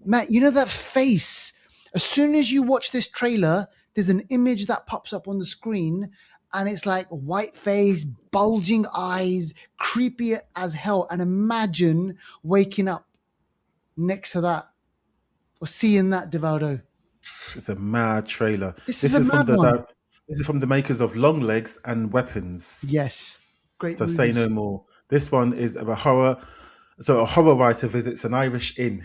Speaker 1: Matt, you know that face. As soon as you watch this trailer, there's an image that pops up on the screen, and it's like white face, bulging eyes, creepy as hell. And imagine waking up next to that or seeing that, Devaldo.
Speaker 2: It's a mad trailer.
Speaker 1: This is
Speaker 2: This
Speaker 1: a
Speaker 2: is from
Speaker 1: mad one.
Speaker 2: this is from the makers of Long Legs and Weapons.
Speaker 1: Yes. Great
Speaker 2: So say
Speaker 1: movies.
Speaker 2: no more. This one is of a horror. So a horror writer visits an Irish inn.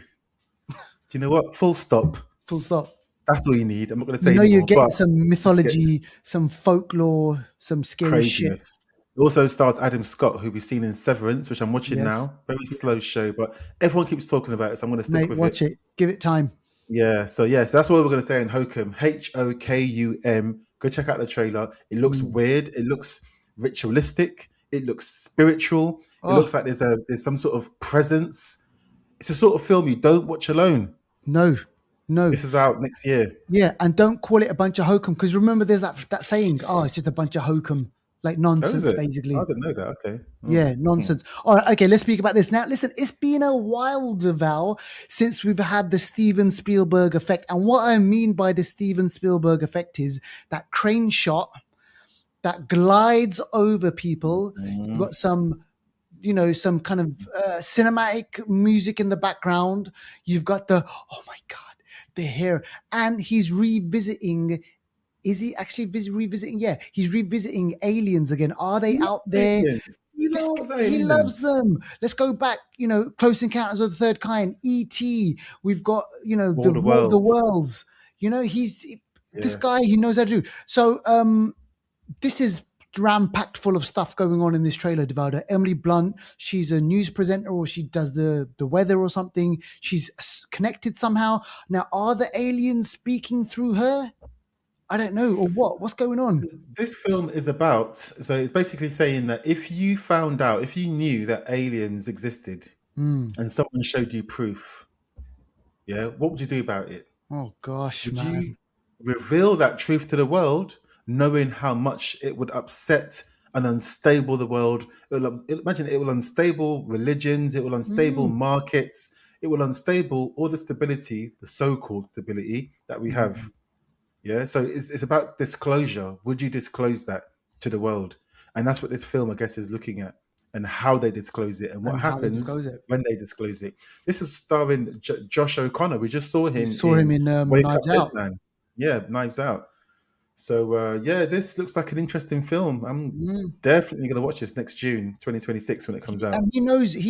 Speaker 2: Do you know what? Full stop.
Speaker 1: Full stop.
Speaker 2: That's all you need. I'm not going to
Speaker 1: You
Speaker 2: say
Speaker 1: know you're
Speaker 2: anymore,
Speaker 1: getting
Speaker 2: but
Speaker 1: some
Speaker 2: this gets
Speaker 1: mythology, some folklore, some scary shit.
Speaker 2: craziness. It also stars Adam Scott, who we've seen in Severance, which I'm watching
Speaker 1: Yes.
Speaker 2: now. Very slow show, but everyone keeps talking about it, so I'm going to stick
Speaker 1: Mate,
Speaker 2: with
Speaker 1: watch
Speaker 2: it.
Speaker 1: it. Give it time.
Speaker 2: Yeah, so yes, that's what we're going to say in Hokum. Hokum. Go check out the trailer. It looks weird. It looks ritualistic. It looks spiritual. It
Speaker 1: Oh,
Speaker 2: looks like there's some sort of presence. It's a sort of film you don't watch alone.
Speaker 1: no.
Speaker 2: This is out next year.
Speaker 1: Yeah, and don't call it a bunch of hokum, because remember there's that saying, oh, it's just a bunch of hokum, like
Speaker 2: Oh, is
Speaker 1: nonsense,
Speaker 2: it? I
Speaker 1: basically.
Speaker 2: didn't know that. Okay.
Speaker 1: Yeah, nonsense. All right, okay, let's speak about this. Now, listen, it's been a while, Val, since we've had the Steven Spielberg effect. And what I mean by the Steven Spielberg effect is that crane shot that glides over people. You've got some, some kind of cinematic music in the background. You've got oh my God, the hair. And he's revisiting. Is he actually revisiting? Yeah, he's revisiting aliens again. Are they out there?
Speaker 2: Aliens. He loves
Speaker 1: He loves
Speaker 2: aliens.
Speaker 1: them. Let's go back, Close Encounters of the Third Kind, E.T. We've got, the
Speaker 2: All the
Speaker 1: War of the
Speaker 2: worlds.
Speaker 1: Worlds. This
Speaker 2: Yeah.
Speaker 1: guy, he knows how to do. So this is ram-packed full of stuff going on in this trailer, Devaldo. Emily Blunt, she's a news presenter, or she does the weather or something. She's connected somehow. Now, are the aliens speaking through her? I don't know. Or what? What's going on?
Speaker 2: This film is about, so it's basically saying that if you knew that aliens existed and someone showed you proof, yeah, what would you do about it?
Speaker 1: Oh, gosh,
Speaker 2: Would
Speaker 1: man.
Speaker 2: you reveal that truth to the world, knowing how much it would upset and unstable the world? Imagine it will unstable religions, it will unstable markets, it will unstable all the stability, the so-called stability that we have. Yeah, so it's about disclosure. Would you disclose that to the world? And that's what this film, I guess, is looking at, and how they disclose it, and what
Speaker 1: And how they
Speaker 2: happens
Speaker 1: disclose it.
Speaker 2: when they disclose it. This is starring Josh O'Connor. We just saw
Speaker 1: We
Speaker 2: him
Speaker 1: saw him
Speaker 2: in
Speaker 1: in
Speaker 2: Wake Up
Speaker 1: Knives
Speaker 2: Dead
Speaker 1: Out.
Speaker 2: Man. Yeah, Knives Out. So yeah, this looks like an interesting film. I'm definitely going to watch this next June 2026 when it comes out.
Speaker 1: And he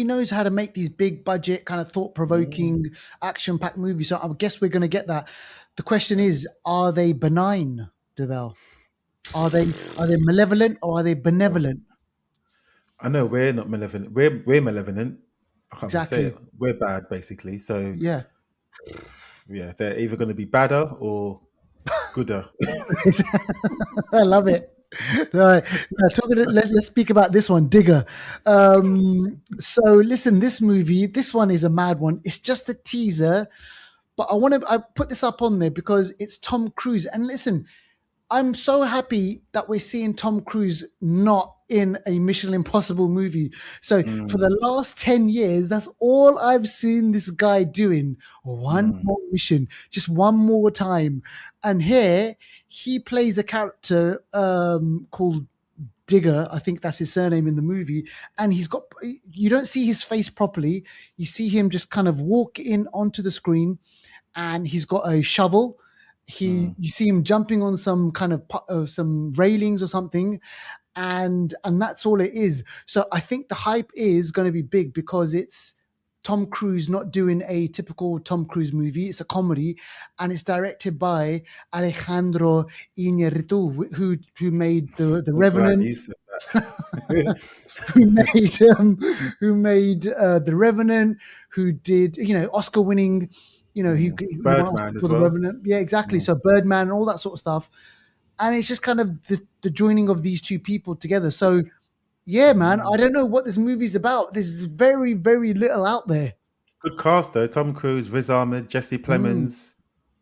Speaker 1: knows how to make these big budget, kind of thought-provoking, action-packed movies. So I guess we're going to get that. The question is, are they benign, Devel? Are they malevolent, or are they benevolent?
Speaker 2: I know we're not malevolent. We're malevolent. I can't even say
Speaker 1: Exactly.
Speaker 2: it. We're bad, basically. So
Speaker 1: Yeah.
Speaker 2: yeah, they're either going to be badder or gooder.
Speaker 1: I love it. All right. Now, let's speak about this one, Digger. So listen, this movie, this one is a mad one. It's just a teaser, but I put this up on there because it's Tom Cruise. And listen, I'm so happy that we're seeing Tom Cruise not in a Mission Impossible movie. So for the last 10 years, that's all I've seen this guy doing. One more mission, just one more time. And here he plays a character called Digger. I think that's his surname in the movie. And you don't see his face properly. You see him just kind of walk in onto the screen, and he's got a shovel. You see him jumping on some kind of some railings or something, and that's all it is. So I think the hype is going to be big because it's Tom Cruise not doing a typical Tom Cruise movie. It's a comedy, and it's directed by Alejandro Iñárritu, who made the
Speaker 2: I'm glad
Speaker 1: Revenant,
Speaker 2: you said that.
Speaker 1: who made the Revenant, who did Oscar winning. He won an Oscar
Speaker 2: Birdman
Speaker 1: for
Speaker 2: as
Speaker 1: the
Speaker 2: well.
Speaker 1: Revenant. Yeah, exactly. So Birdman and all that sort of stuff. And it's just kind of the joining of these two people together. So yeah, man, I don't know what this movie's about. There's very, very little out there.
Speaker 2: Good cast though. Tom Cruise, Riz Ahmed, Jesse Plemons.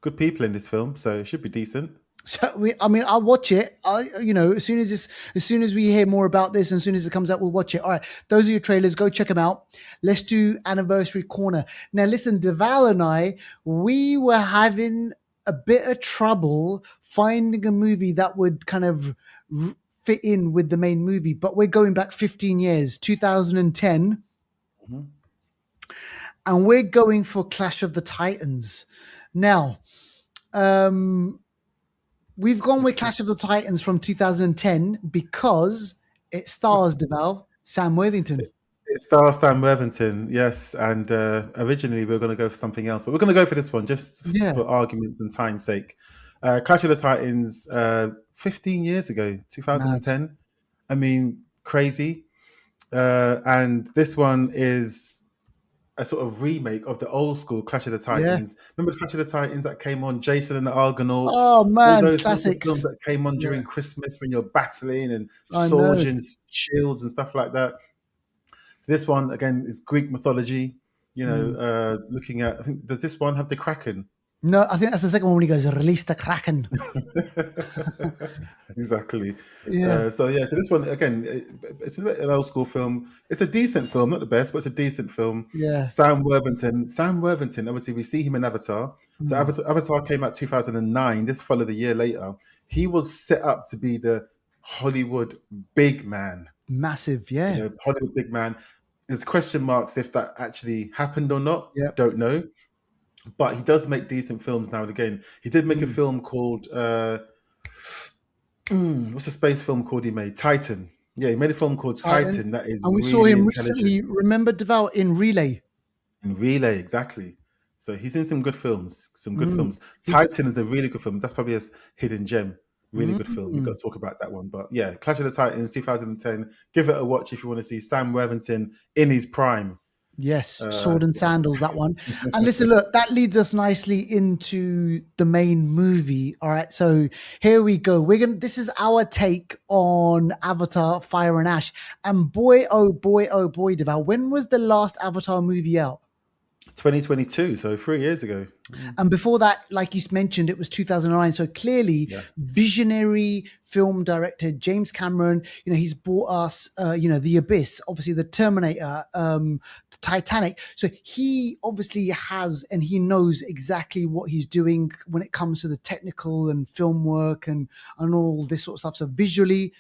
Speaker 2: Good people in this film, so it should be decent.
Speaker 1: So I'll watch it. As soon as we hear more about this, and as soon as it comes out, we'll watch it. All right, those are your trailers. Go check them out. Let's do Anniversary Corner. Now, listen, Deval and I, we were having a bit of trouble finding a movie that would kind of fit in with the main movie, but we're going back 15 years, 2010, and we're going for Clash of the Titans. Now, We've gone with Clash of the Titans from 2010 because it stars Deval, Sam Worthington.
Speaker 2: It stars Sam Worthington, yes, and originally we were going to go for something else, but we're going to go for this one just
Speaker 1: Yeah.
Speaker 2: for arguments and time's sake. Clash of the Titans, 15 years ago, 2010.
Speaker 1: Mad.
Speaker 2: I mean, crazy. And this one is a sort of remake of the old school Clash of the Titans. Remember the Clash of the Titans that came on, Jason and the Argonauts?
Speaker 1: Oh man,
Speaker 2: all those
Speaker 1: classics.
Speaker 2: films that came on during Christmas when you're battling and
Speaker 1: I
Speaker 2: swords
Speaker 1: know.
Speaker 2: and shields and stuff like that. So this one again is Greek mythology. You know, looking at, I think, does this one have the Kraken?
Speaker 1: No, I think that's the second one when he goes, release the Kraken.
Speaker 2: Exactly.
Speaker 1: Yeah.
Speaker 2: So this one again, it's a bit an old school film. It's a decent film, not the best, but it's a decent film.
Speaker 1: Yeah.
Speaker 2: Sam Worthington. Obviously, we see him in Avatar. So Avatar came out 2009. This followed a year later. He was set up to be the Hollywood big man.
Speaker 1: Massive, yeah.
Speaker 2: You know, Hollywood big man. There's question marks if that actually happened or not.
Speaker 1: Yep.
Speaker 2: Don't know. But he does make decent films now and again. He did make a film called what's the space film called he made? Titan. Yeah, he made a film called Titan that is,
Speaker 1: and we
Speaker 2: really
Speaker 1: saw him
Speaker 2: intelligent.
Speaker 1: recently. Remember Deval in Relay?
Speaker 2: In Relay, exactly. So he's in some good films. Titan is a really good film. That's probably a hidden gem. Really good film. We've got to talk about that one. But yeah, Clash of the Titans, 2010. Give it a watch if you want to see Sam Worthington in his prime.
Speaker 1: Yes, Sword and Sandals, that one. And listen, look, that leads us nicely into the main movie. All right, so here we go. This is our take on Avatar: Fire and Ash. And boy, oh boy, Deval, when was the last Avatar movie out?
Speaker 2: 2022, so 3 years ago.
Speaker 1: And before that, like you mentioned, it was 2009. So clearly, visionary film director James Cameron, you know, he's brought us, The Abyss, obviously the Terminator, the Titanic. So he obviously has, and he knows exactly what he's doing when it comes to the technical and film work and all this sort of stuff. So visually,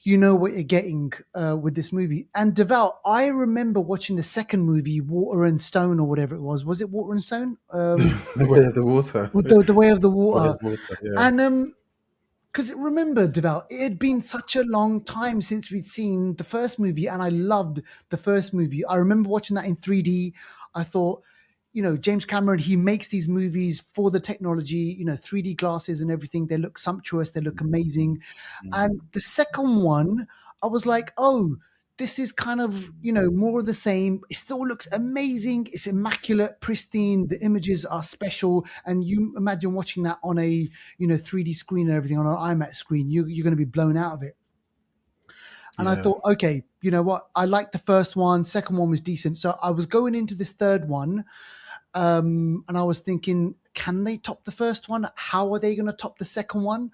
Speaker 1: you know what you're getting with this movie. And Deval, I remember watching the second movie, Water and Stone, or whatever it was. Was it Water and Stone?
Speaker 2: The Way of the Water.
Speaker 1: The Way of the Water.
Speaker 2: Yeah.
Speaker 1: And because remember, Deval, it had been such a long time since we'd seen the first movie, and I loved the first movie. I remember watching that in 3D. I thought, you know, James Cameron, he makes these movies for the technology, you know, 3D glasses and everything. They look sumptuous. They look amazing. And the second one, I was like, oh, this is kind of, you know, more of the same. It still looks amazing. It's immaculate, pristine. The images are special. And you imagine watching that on a, you know, 3D screen and everything on an IMAX screen, you're going to be blown out of it. And I thought, okay, you know what? I liked the first one. Second one was decent. So I was going into this third one. And I was thinking, can they top the first one? How are they going to top the second one?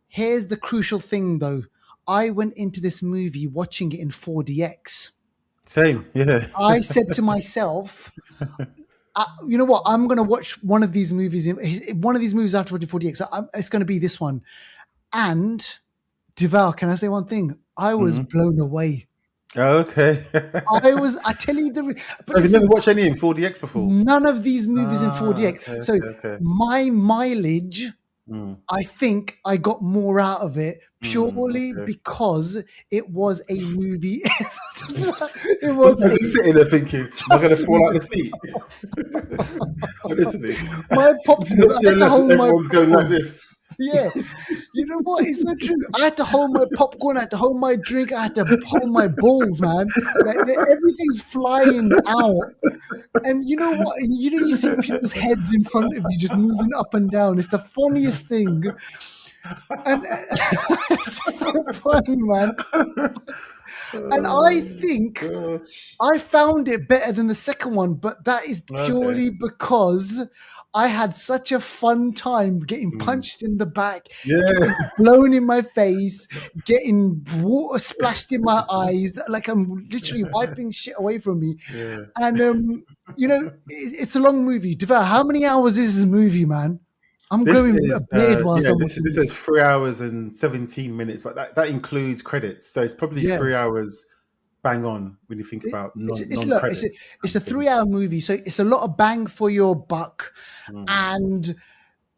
Speaker 1: Here's the crucial thing, though. I went into this movie watching it in 4DX.
Speaker 2: Same, yeah.
Speaker 1: I said to myself, you know what? I'm going to watch one of these movies. One of these movies after watching 4DX. It's going to be this one. And Deval, can I say one thing? I was blown away.
Speaker 2: Oh, okay.
Speaker 1: I tell you
Speaker 2: so you've never watched any in 4DX before?
Speaker 1: None of these movies in 4DX.
Speaker 2: Okay.
Speaker 1: My mileage, I think I got more out of it purely because it was a movie. It was
Speaker 2: sitting there thinking, am I going to fall out of the seat? Honestly.
Speaker 1: My popcorn, I had to hold
Speaker 2: everyone's going like this.
Speaker 1: Yeah, you know what? It's so true. I had to hold my popcorn. I had to hold my drink. I had to hold my balls, man. Everything's flying out. And you know what? You see people's heads in front of you just moving up and down. It's the funniest thing. And it's just so funny, man. And I think I found it better than the second one, but that is purely because I had such a fun time getting punched in the back, getting blown in my face, getting water splashed in my eyes, like I'm literally wiping shit away from me.
Speaker 2: Yeah.
Speaker 1: And, you know, it's a long movie. Deval, how many hours is this movie, man? I'm going a beard whilst I'm watching
Speaker 2: this is 3 hours and 17 minutes, but that includes credits. So it's probably 3 hours bang on when you think about non-credits.
Speaker 1: It's a 3 hour movie, so it's a lot of bang for your buck. And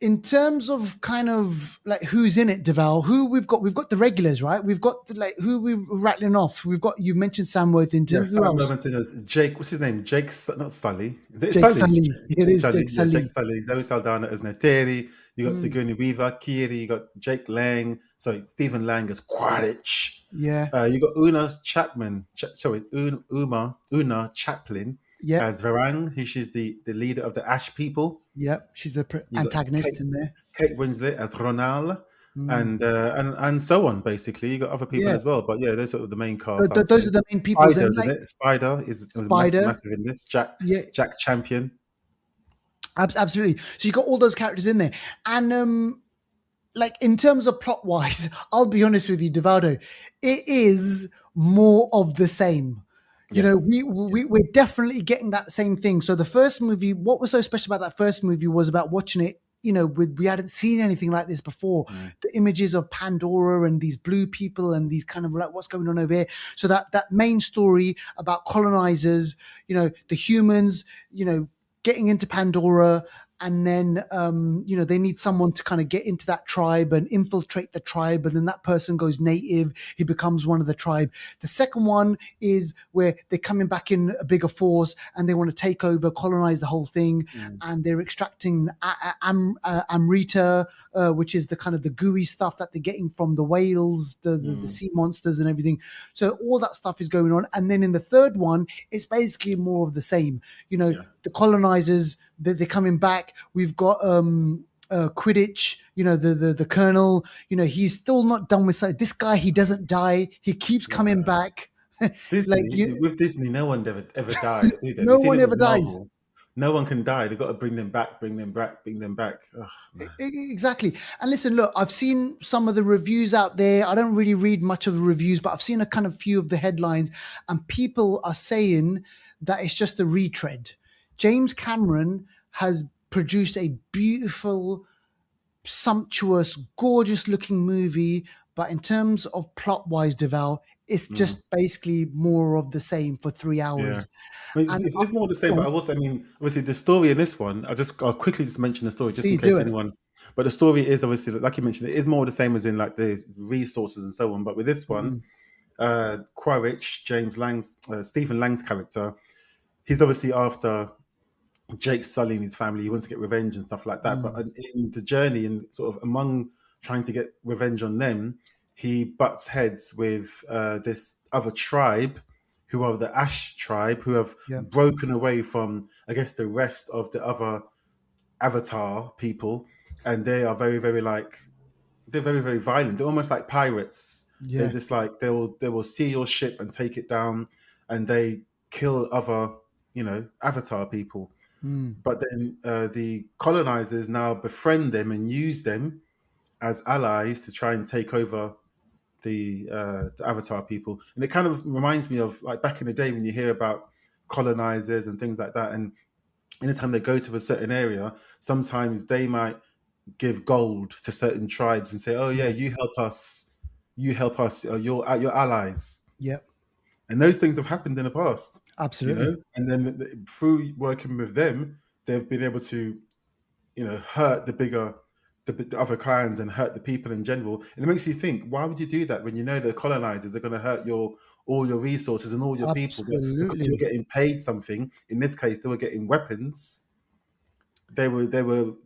Speaker 1: in terms of kind of like who's in it, Deval, who we've got the regulars, right? We've got like who we're rattling off. We've got, you mentioned Sam Worthington.
Speaker 2: Yes,
Speaker 1: Who
Speaker 2: Sam
Speaker 1: else?
Speaker 2: Worthington is Jake. What's his name? Jake, not Sully. Is it
Speaker 1: Jake
Speaker 2: Sully?
Speaker 1: Sully. It is
Speaker 2: Sully.
Speaker 1: Jake
Speaker 2: Yeah, Jake
Speaker 1: Sully.
Speaker 2: Sully. Zoe Saldana as Neteri. You got
Speaker 1: Mm,
Speaker 2: Sigourney Weaver, Kiri. You got Jake Lang. Sorry, Stephen Lang as Quaritch.
Speaker 1: yeah.
Speaker 2: You got Una Chapman. Una Chaplin
Speaker 1: Yep.
Speaker 2: as Varang, who she's the leader of the Ash people.
Speaker 1: Yep. She's the
Speaker 2: You got
Speaker 1: antagonist in there.
Speaker 2: Kate Winslet as Ronald,
Speaker 1: Mm,
Speaker 2: and so on. Basically, you got other people
Speaker 1: yeah.
Speaker 2: as well, but yeah, they're sort of the main cast, I'd
Speaker 1: Those
Speaker 2: say.
Speaker 1: are the main peoples, and
Speaker 2: Spider's in
Speaker 1: like
Speaker 2: it. Spider is massive,
Speaker 1: Spider.
Speaker 2: massive in this. Jack
Speaker 1: Yeah.
Speaker 2: Jack Champion.
Speaker 1: Absolutely. So you got all those characters in there, and like in terms of plot wise, I'll be honest with you, Devaldo, it is more of the same. You
Speaker 2: Yeah,
Speaker 1: know,
Speaker 2: yeah,
Speaker 1: we're definitely getting that same thing. So the first movie, what was so special about that first movie was about watching it. You know, we hadn't seen anything like this before.
Speaker 2: mm,
Speaker 1: The images of Pandora and these blue people and these kind of like what's going on over here. So that main story about colonizers, you know, the humans, you know, getting into Pandora, and then you know, they need someone to kind of get into that tribe and infiltrate the tribe, and then that person goes native, he becomes one of the tribe. The second one is where they're coming back in a bigger force and they want to take over, colonize the whole thing,
Speaker 2: mm,
Speaker 1: and they're extracting amrita, which is the kind of the gooey stuff that they're getting from the whales, the
Speaker 2: mm,
Speaker 1: sea monsters and everything. So all that stuff is going on, and then in the third one, it's basically more of the same. You know,
Speaker 2: yeah,
Speaker 1: the colonizers, they're coming back. We've got Quidditch, you know, the colonel, you know, he's still not done with something. This guy, he doesn't die. He keeps coming
Speaker 2: yeah.
Speaker 1: back. Like
Speaker 2: Disney,
Speaker 1: you,
Speaker 2: with Disney, no one ever dies, do they? You
Speaker 1: no
Speaker 2: see
Speaker 1: one
Speaker 2: them with
Speaker 1: ever dies.
Speaker 2: Marvel, no one can die. They've got to bring them back, bring them back, bring them back. Ugh, man.
Speaker 1: Exactly. And listen, look, I've seen some of the reviews out there. I don't really read much of the reviews, but I've seen a kind of few of the headlines, and people are saying that it's just a retread. James Cameron has produced a beautiful, sumptuous, gorgeous looking movie, but in terms of plot wise, Deval, it's
Speaker 2: Mm.
Speaker 1: just basically more of the same for three
Speaker 2: Yeah.
Speaker 1: hours.
Speaker 2: I mean,
Speaker 1: And
Speaker 2: it's more the same, but I mean, obviously, the story in this one, I'll quickly just mention the story just in
Speaker 1: see, do
Speaker 2: case
Speaker 1: it.
Speaker 2: anyone. But the story is obviously, like you mentioned, it is more the same as in like the resources and so on. But with this one,
Speaker 1: Mm,
Speaker 2: Quaritch, Stephen Lang's character, he's obviously after Jake Sully and his family. He wants to get revenge and stuff like that. But
Speaker 1: mm,
Speaker 2: in the journey and sort of among trying to get revenge on them, he butts heads with this other tribe, who are the Ash tribe, who have
Speaker 1: yeah,
Speaker 2: broken away from, I guess, the rest of the other Avatar people, and they are very, very like they're very, very violent. They're almost like pirates. They're
Speaker 1: yeah.
Speaker 2: just like they will see your ship and take it down, and they kill other, Avatar people.
Speaker 1: Mm,
Speaker 2: But then the colonizers now befriend them and use them as allies to try and take over the Avatar people. And it kind of reminds me of like back in the day when you hear about colonizers and things like that. And anytime they go to a certain area, sometimes they might give gold to certain tribes and say, "Oh yeah,
Speaker 1: yeah,
Speaker 2: you help us, your allies."
Speaker 1: yeah,
Speaker 2: And those things have happened in the past,
Speaker 1: absolutely.
Speaker 2: And then through working with them, they've been able to hurt the other clans and hurt the people in general. And it makes you think, why would you do that when you know the colonizers are going to hurt all your resources and all your people? But because you're
Speaker 1: Absolutely.
Speaker 2: getting paid something, in this case, they were getting weapons. They were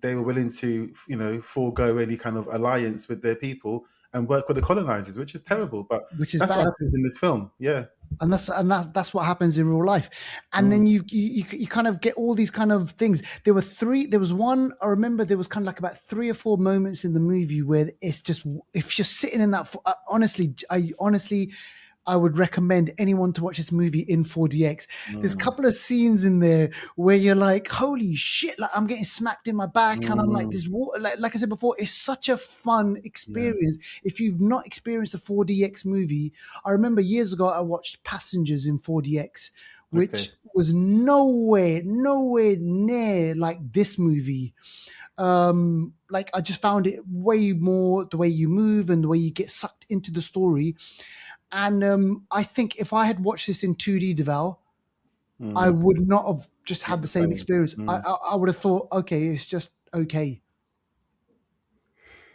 Speaker 2: willing to forego any kind of alliance with their people and work with the colonizers, which is terrible. But
Speaker 1: Which is
Speaker 2: that's what
Speaker 1: bad.
Speaker 2: happens in this film. Yeah.
Speaker 1: And that's what happens in real life. And
Speaker 2: Mm,
Speaker 1: then you kind of get all these kind of things. There was one, I remember there was kind of like about 3 or 4 moments in the movie where it's just, if you're sitting in that, honestly, I would recommend anyone to watch this movie in 4DX. There's a
Speaker 2: mm,
Speaker 1: couple of scenes in there where you're like, holy shit, like I'm getting smacked in my back, and I'm like,
Speaker 2: mm,
Speaker 1: this water, like I said before, it's such a fun
Speaker 2: yeah.
Speaker 1: experience. If you've not experienced a 4DX movie, I remember years ago I watched Passengers in 4DX,
Speaker 2: Okay.
Speaker 1: which was nowhere near like this movie. Like I just found it way more the way you move and the way you get sucked into the story. And I think if I had watched this in 2D, Deval, I
Speaker 2: Mm,
Speaker 1: would not have just
Speaker 2: not
Speaker 1: had the
Speaker 2: the
Speaker 1: same
Speaker 2: same.
Speaker 1: experience.
Speaker 2: Mm.
Speaker 1: I would have thought, okay, it's just okay.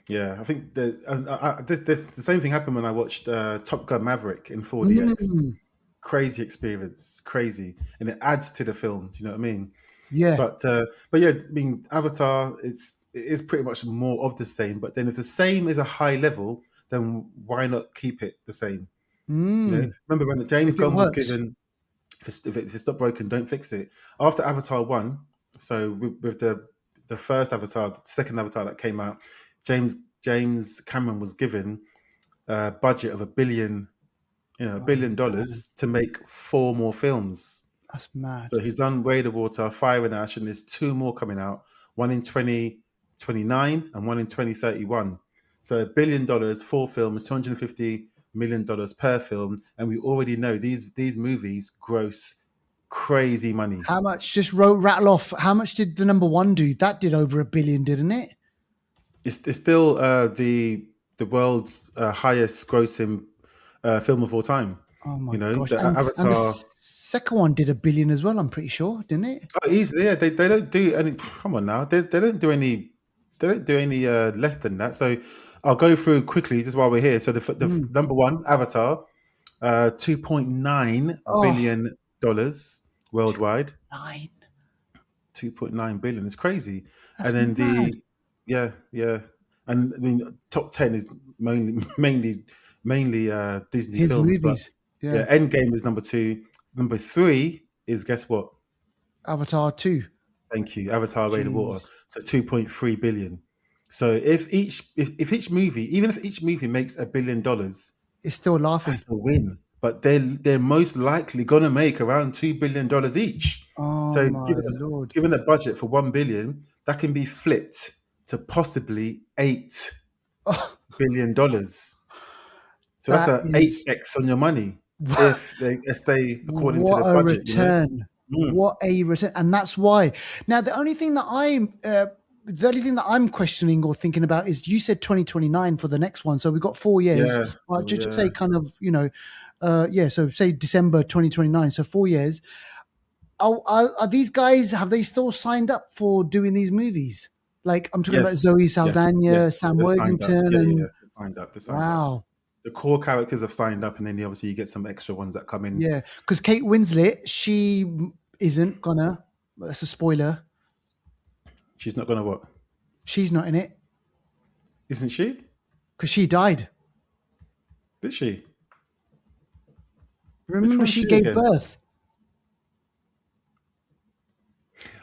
Speaker 2: Yeah, I think the same thing happened when I watched Top Gun Maverick in 4DX.
Speaker 1: Mm,
Speaker 2: Crazy experience, crazy, and it adds to the film. Do you know what I mean?
Speaker 1: yeah.
Speaker 2: But yeah, I mean, Avatar it is pretty much more of the same. But then if the same is a high level, then why not keep it the same? You know,
Speaker 1: Mm,
Speaker 2: remember when James
Speaker 1: if it
Speaker 2: Gunn was
Speaker 1: works.
Speaker 2: given, if it's not broken, don't fix it. After Avatar 1, so with the first Avatar, the second Avatar that came out, James James Cameron was given a budget of $1
Speaker 1: Oh,
Speaker 2: billion
Speaker 1: man,
Speaker 2: to make 4 more films.
Speaker 1: that's mad.
Speaker 2: So he's done Way the Water, Fire and Ash, and there's 2 more coming out, one in 2029 and one in 2031. So $1 billion, 4 films, $250 million per film, and we already know these movies gross crazy money.
Speaker 1: How much? Just rattle off. How much did the number one do? That did over 1 billion, didn't it?
Speaker 2: It's still the world's highest grossing film of all time.
Speaker 1: Oh
Speaker 2: You
Speaker 1: my
Speaker 2: know,
Speaker 1: gosh!
Speaker 2: the
Speaker 1: And the
Speaker 2: Avatar.
Speaker 1: second one did 1 billion as well. I'm pretty sure, didn't it?
Speaker 2: Oh, easily, yeah. They don't do any. Come on now, they don't do any. They don't do any less than that. So I'll go through quickly just while we're here. So the
Speaker 1: Mm.
Speaker 2: number one, Avatar, $2.9
Speaker 1: Oh,
Speaker 2: billion worldwide.
Speaker 1: 9.
Speaker 2: 2.9 billion is crazy.
Speaker 1: That's
Speaker 2: And then
Speaker 1: mad.
Speaker 2: yeah, and I mean top 10 is mainly Disney
Speaker 1: His
Speaker 2: films, but
Speaker 1: movies. Yeah.
Speaker 2: yeah, Endgame is number 2. Number 3 is, guess what?
Speaker 1: Avatar 2.
Speaker 2: Thank you, Avatar: Way of the Water.
Speaker 1: Jeez.
Speaker 2: So 2.3 billion. So if each movie, even if each movie makes $1 billion,
Speaker 1: It's still laughing.
Speaker 2: that's a win. But they're most likely gonna make around $2 billion each.
Speaker 1: Oh
Speaker 2: So
Speaker 1: my Lord.
Speaker 2: given a budget for 1 billion, that can be flipped to possibly
Speaker 1: Oh,
Speaker 2: $8 billion. So that's
Speaker 1: that
Speaker 2: a
Speaker 1: is
Speaker 2: 8x on your money if they stay according to
Speaker 1: what
Speaker 2: the
Speaker 1: a
Speaker 2: budget. You know.
Speaker 1: return.
Speaker 2: Mm.
Speaker 1: What a return. And that's why. Now, the only thing that I'm questioning or thinking about is you said 2029 for the next one. So we've got 4 years.
Speaker 2: Yeah. Oh,
Speaker 1: Just
Speaker 2: yeah.
Speaker 1: say kind of, yeah, so say December 2029. So 4 years. Are these guys, have they still signed up for doing these movies? Like I'm talking about
Speaker 2: Yes.
Speaker 1: Zoe
Speaker 2: Yes.
Speaker 1: Saldana,
Speaker 2: Yes.
Speaker 1: Sam
Speaker 2: They're signed up.
Speaker 1: Worthington,
Speaker 2: Yeah. Yeah.
Speaker 1: and
Speaker 2: They're signed up. They're signed up.
Speaker 1: wow.
Speaker 2: The core characters have signed up, and then obviously you get some extra ones that come in.
Speaker 1: Yeah, because Kate Winslet, she isn't gonna. That's a spoiler.
Speaker 2: She's not gonna what?
Speaker 1: She's not in it
Speaker 2: Isn't she?
Speaker 1: because she died.
Speaker 2: Did she? Which
Speaker 1: Remember,
Speaker 2: one's
Speaker 1: she
Speaker 2: she
Speaker 1: gave
Speaker 2: again?
Speaker 1: birth.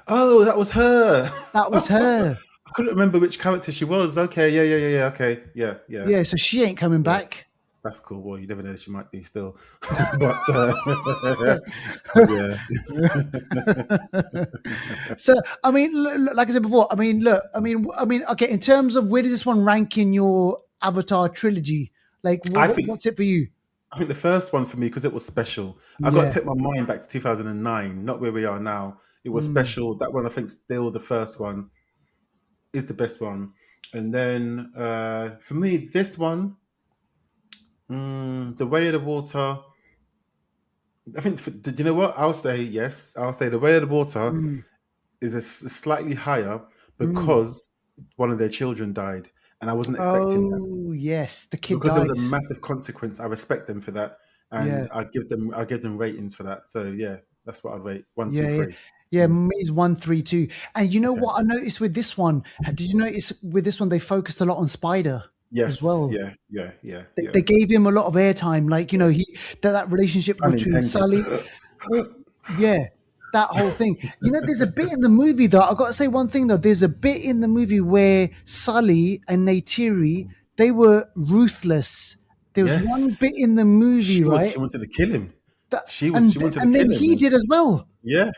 Speaker 2: Oh, that was her.
Speaker 1: That was her.
Speaker 2: I couldn't remember which character she was. Okay, yeah. Okay, yeah.
Speaker 1: Yeah, so she ain't coming
Speaker 2: Yeah.
Speaker 1: back.
Speaker 2: That's cool. Well, you never know; she might be still. But yeah,
Speaker 1: So, I mean, like I said before, I mean, look, okay. In terms of where does this one rank in your Avatar trilogy? Like,
Speaker 2: I think
Speaker 1: what's it for you?
Speaker 2: I think the first one for me, because it was special. I got to
Speaker 1: Yeah.
Speaker 2: take my mind back to 2009, not where we are now. It was
Speaker 1: Mm.
Speaker 2: special. That one, I think, still the first one is the best one. And then for me, this one, The Way of the Water. I think, do you know what? I'll say yes. I'll say The Way of the Water
Speaker 1: Mm.
Speaker 2: is slightly higher
Speaker 1: Mm.
Speaker 2: because one of their children died, and I wasn't expecting that.
Speaker 1: Oh yes, the kid
Speaker 2: Because there was a
Speaker 1: dies.
Speaker 2: massive consequence. I respect them for that,
Speaker 1: Yeah.
Speaker 2: and I give them ratings for that. So yeah, that's what I rate. One, two,
Speaker 1: Yeah, yeah,
Speaker 2: three.
Speaker 1: yeah.
Speaker 2: Mm,
Speaker 1: Me is 132. And you know
Speaker 2: okay.
Speaker 1: what I noticed with this one? Did you notice with this one they focused a lot on Spider as
Speaker 2: Yes.
Speaker 1: well?
Speaker 2: Yeah.
Speaker 1: They gave him a lot of airtime. Like that relationship between
Speaker 2: Unintended.
Speaker 1: Sully. Well, yeah, that whole thing. There's a bit in the movie though. I got to say one thing though. There's a bit in the movie where Sully and Neytiri, they were ruthless. There was one
Speaker 2: Yes,
Speaker 1: bit in the movie, right?
Speaker 2: she wanted to kill him.
Speaker 1: That,
Speaker 2: She wanted to
Speaker 1: and then
Speaker 2: kill him.
Speaker 1: he did as well.
Speaker 2: Yeah.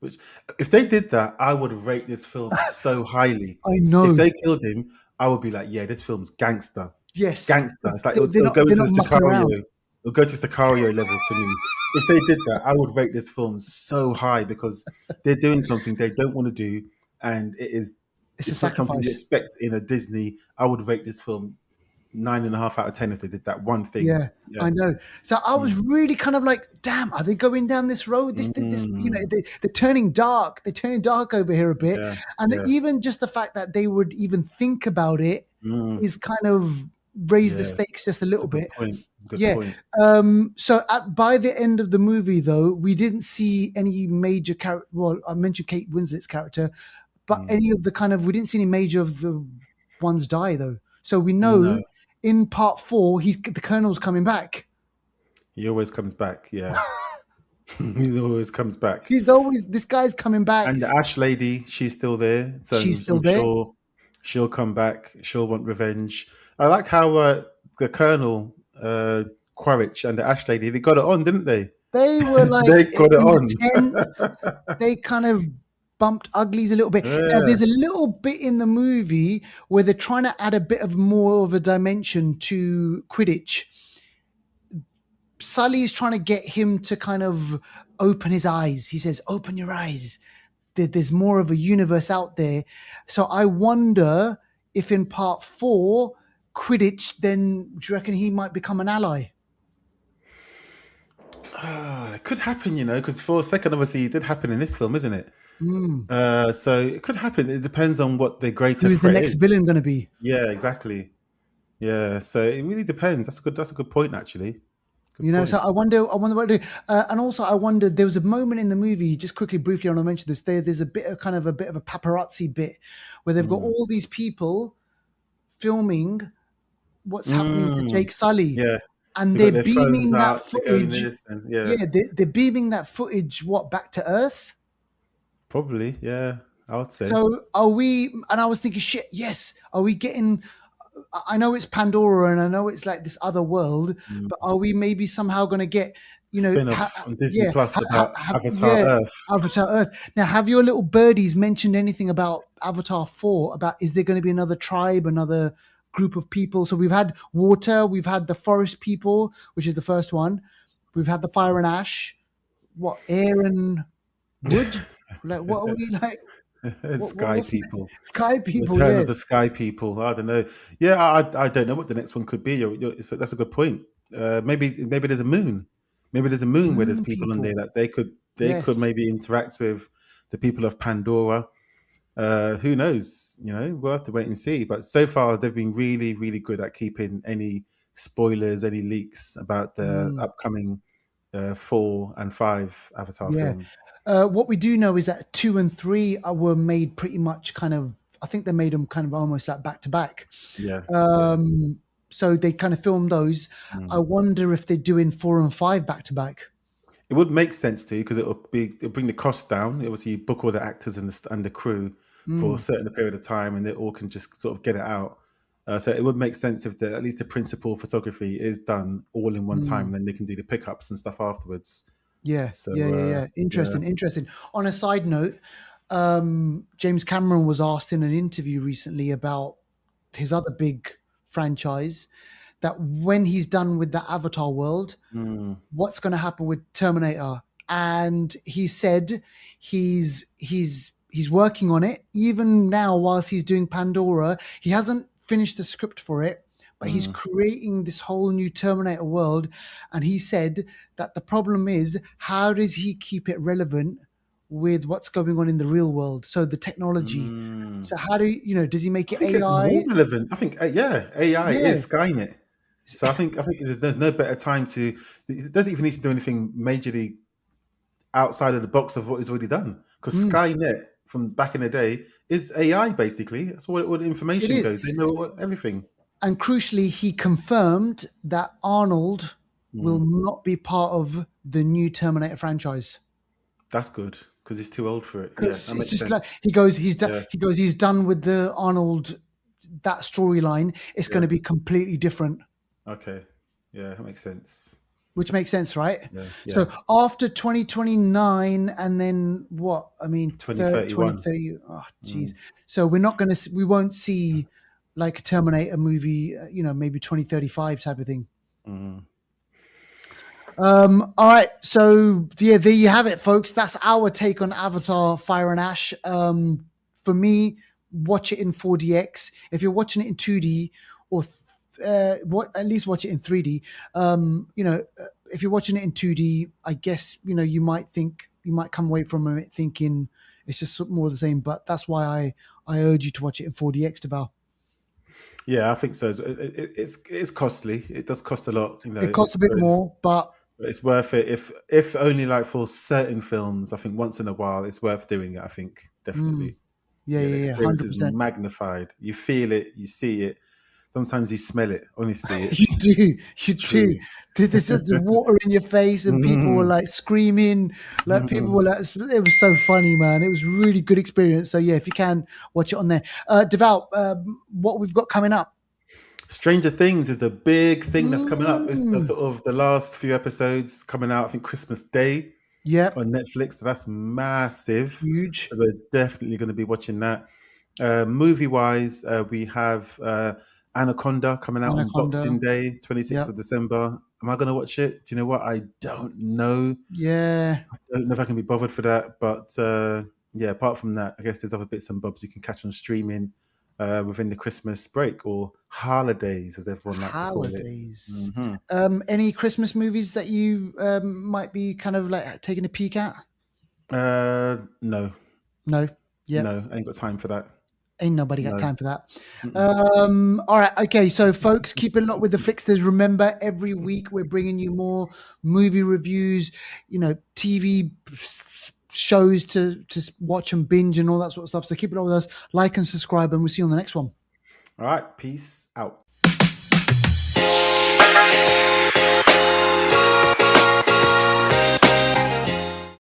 Speaker 2: Which, if they did that, I would rate this film so highly.
Speaker 1: I
Speaker 2: If
Speaker 1: know.
Speaker 2: they killed him, I would be like, yeah, this film's gangster.
Speaker 1: Yes,
Speaker 2: Gangster. It's like
Speaker 1: they're
Speaker 2: it'll
Speaker 1: not
Speaker 2: go
Speaker 1: they're
Speaker 2: into
Speaker 1: not
Speaker 2: the
Speaker 1: mucking around.
Speaker 2: Sicario. It'll go to Sicario levels for me. If they did that, I would rate this film so high because they're doing something they don't want to do, and
Speaker 1: It's a
Speaker 2: it's not something you
Speaker 1: sacrifice.
Speaker 2: expect in a Disney. I would rate this film 9.5 out of 10 if they did that one thing.
Speaker 1: Yeah,
Speaker 2: Yeah.
Speaker 1: I know. So I was really kind of like, damn, are they going down this road? This,
Speaker 2: Mm.
Speaker 1: they're turning dark. They're turning dark over here a bit.
Speaker 2: Yeah.
Speaker 1: And
Speaker 2: Yeah.
Speaker 1: even just the fact that they would even think about it
Speaker 2: Mm.
Speaker 1: is kind of raised the
Speaker 2: Yeah.
Speaker 1: stakes just a
Speaker 2: That's a
Speaker 1: little
Speaker 2: good
Speaker 1: bit.
Speaker 2: point. Good
Speaker 1: Yeah.
Speaker 2: point.
Speaker 1: So by the end of the movie, though, we didn't see any major character. Well, I mentioned Kate Winslet's character, but any of the we didn't see any major of the ones die, though. So we know
Speaker 2: No,
Speaker 1: in part 4, the Colonel's coming back.
Speaker 2: he always comes back. Yeah. He always comes back.
Speaker 1: This guy's coming back.
Speaker 2: And the Ash lady, she's still there. So
Speaker 1: She's still
Speaker 2: I'm
Speaker 1: there.
Speaker 2: sure she'll come back. She'll want revenge. I like how the Colonel, Quaritch, and the Ash lady, they got it on, didn't they?
Speaker 1: They were like
Speaker 2: They got it
Speaker 1: in
Speaker 2: on.
Speaker 1: the tent. They kind of bumped uglies a little bit.
Speaker 2: Yeah.
Speaker 1: Now, there's a little bit in the movie where they're trying to add a bit of more of a dimension to Quidditch. Sully's trying to get him to kind of open his eyes. He says, open your eyes. There's more of a universe out there. So I wonder if in part 4, Quidditch, then do you reckon he might become an ally?
Speaker 2: It could happen, because for a second, obviously, it did happen in this film, isn't it? So it could happen. It depends on what the greater
Speaker 1: Who's the
Speaker 2: threat
Speaker 1: next
Speaker 2: is.
Speaker 1: villain going to be?
Speaker 2: Yeah, exactly. Yeah, so it really depends. That's a good point, actually. Good point.
Speaker 1: So I wonder what to do. And also I wonder, there was a moment in the movie, just quickly, briefly, I want to mention this, there's a bit of a paparazzi bit where they've got all these people filming what's happening to Jake Sully.
Speaker 2: Yeah.
Speaker 1: And
Speaker 2: They've
Speaker 1: they're
Speaker 2: got their
Speaker 1: beaming
Speaker 2: phones
Speaker 1: that
Speaker 2: out, they're going
Speaker 1: footage.
Speaker 2: this and, yeah.
Speaker 1: They're beaming that footage, back to Earth?
Speaker 2: Probably, yeah, I would say.
Speaker 1: So are we, and I was thinking, shit, yes, are we getting, I know it's Pandora and I know it's like this other world, but are we maybe somehow going to get,
Speaker 2: spin-off on Disney Plus about Avatar Earth.
Speaker 1: Avatar Earth. Now, have your little birdies mentioned anything about Avatar 4? About, is there going to be another tribe, another group of people? So we've had water, we've had the forest people, which is the first one. We've had the fire and ash. What, air and wood? Like, what are we like?
Speaker 2: Sky people.
Speaker 1: Sky people,
Speaker 2: Return
Speaker 1: yeah.
Speaker 2: of the Sky people. I don't know. Yeah, I don't know what the next one could be. That's a good point. Maybe there's a moon. Maybe there's a moon where there's people on there that they could maybe interact with the people of Pandora. Who knows? We'll have to wait and see. But so far, they've been really, really good at keeping any spoilers, any leaks about the upcoming 4 and 5 Avatar films.
Speaker 1: What we do know is that 2 and 3 were made pretty much I think they made them kind of almost like back to back.
Speaker 2: Yeah.
Speaker 1: So they kind of filmed those. I wonder if they're doing 4 and 5 back to back.
Speaker 2: It would make sense to, because it'll bring the cost down. Obviously, you book all the actors and the crew for a certain period of time, and they all can just sort of get it out. So it would make sense if at least the principal photography is done all in one time, and then they can do the pickups and stuff afterwards.
Speaker 1: Yeah.
Speaker 2: So,
Speaker 1: Interesting. On a side note, James Cameron was asked in an interview recently about his other big franchise, that when he's done with the Avatar world, what's going to happen with Terminator? And he said he's working on it. Even now, whilst he's doing Pandora, he hasn't finished the script for it, but he's creating this whole new Terminator world. And he said that the problem is, how does he keep it relevant with what's going on in the real world? So the technology. So how does he make it AI?
Speaker 2: It's more relevant. I think, AI is Skynet. So I think there's no better time to. It doesn't even need to do anything majorly outside of the box of what he's already done. Because Skynet from back in the day is AI basically. That's where all the information goes. They know everything.
Speaker 1: And crucially, he confirmed that Arnold will not be part of the new Terminator franchise.
Speaker 2: That's good, because he's too old for it. Yeah, that makes sense.
Speaker 1: Like he goes, he's done. He goes, he's done with the Arnold, that storyline. It's going to be completely different.
Speaker 2: Okay, yeah, that makes sense.
Speaker 1: Which makes sense, right?
Speaker 2: Yeah.
Speaker 1: So after 2029, and then what? I mean,
Speaker 2: 2031.
Speaker 1: 2030. Oh, geez. So we won't see like a Terminator movie, maybe 2035 type of thing. All right. So yeah, there you have it, folks. That's our take on Avatar Fire and Ash. For me, watch it in 4DX. If you're watching it in 2D or at least watch it in 3D. If you're watching it in 2D, I guess you might come away from it thinking it's just more of the same. But that's why I urge you to watch it in 4DX, Deval.
Speaker 2: Yeah, I think so. It's costly. It does cost a lot.
Speaker 1: It costs a bit more, but
Speaker 2: it's worth it. If only like for certain films, I think once in a while it's worth doing it. I think definitely.
Speaker 1: Yeah,
Speaker 2: The experience is
Speaker 1: 100%.
Speaker 2: magnified. You feel it, you see it. Sometimes you smell it. Honestly,
Speaker 1: You
Speaker 2: it's
Speaker 1: do, you
Speaker 2: true.
Speaker 1: do. There's the water in your face, and people were like screaming, like people were like, it was so funny, man. It was a really good experience. So yeah, if you can watch it on there. Devout, what we've got coming up?
Speaker 2: Stranger Things is the big thing that's coming up. It's the
Speaker 1: Mm.
Speaker 2: sort of the last few episodes coming out. I think Christmas Day
Speaker 1: Yep,
Speaker 2: on Netflix. So that's massive.
Speaker 1: huge.
Speaker 2: So we're definitely going to be watching that. Movie wise, we have Anaconda coming out on
Speaker 1: Anaconda.
Speaker 2: Boxing Day, 26th
Speaker 1: Yep.
Speaker 2: of December. Am I going to watch it? Do you know what? I don't know.
Speaker 1: Yeah.
Speaker 2: I don't know if I can be bothered for that. But yeah, apart from that, I guess there's other bits and bobs you can catch on streaming within the Christmas break or holidays, as everyone likes to call it.
Speaker 1: Holidays.
Speaker 2: Hmm.
Speaker 1: Any Christmas movies that you might be kind of like taking a peek at?
Speaker 2: No,
Speaker 1: No. Yep.
Speaker 2: no, I ain't got time for that.
Speaker 1: Ain't nobody got
Speaker 2: No.
Speaker 1: time for that.
Speaker 2: Mm-mm.
Speaker 1: All right. Okay. So, folks, keep it up with the Flixters. Remember, every week we're bringing you more movie reviews, TV shows to watch and binge and all that sort of stuff. So, keep it up with us. Like and subscribe, and we'll see you on the next one.
Speaker 2: All right, peace out.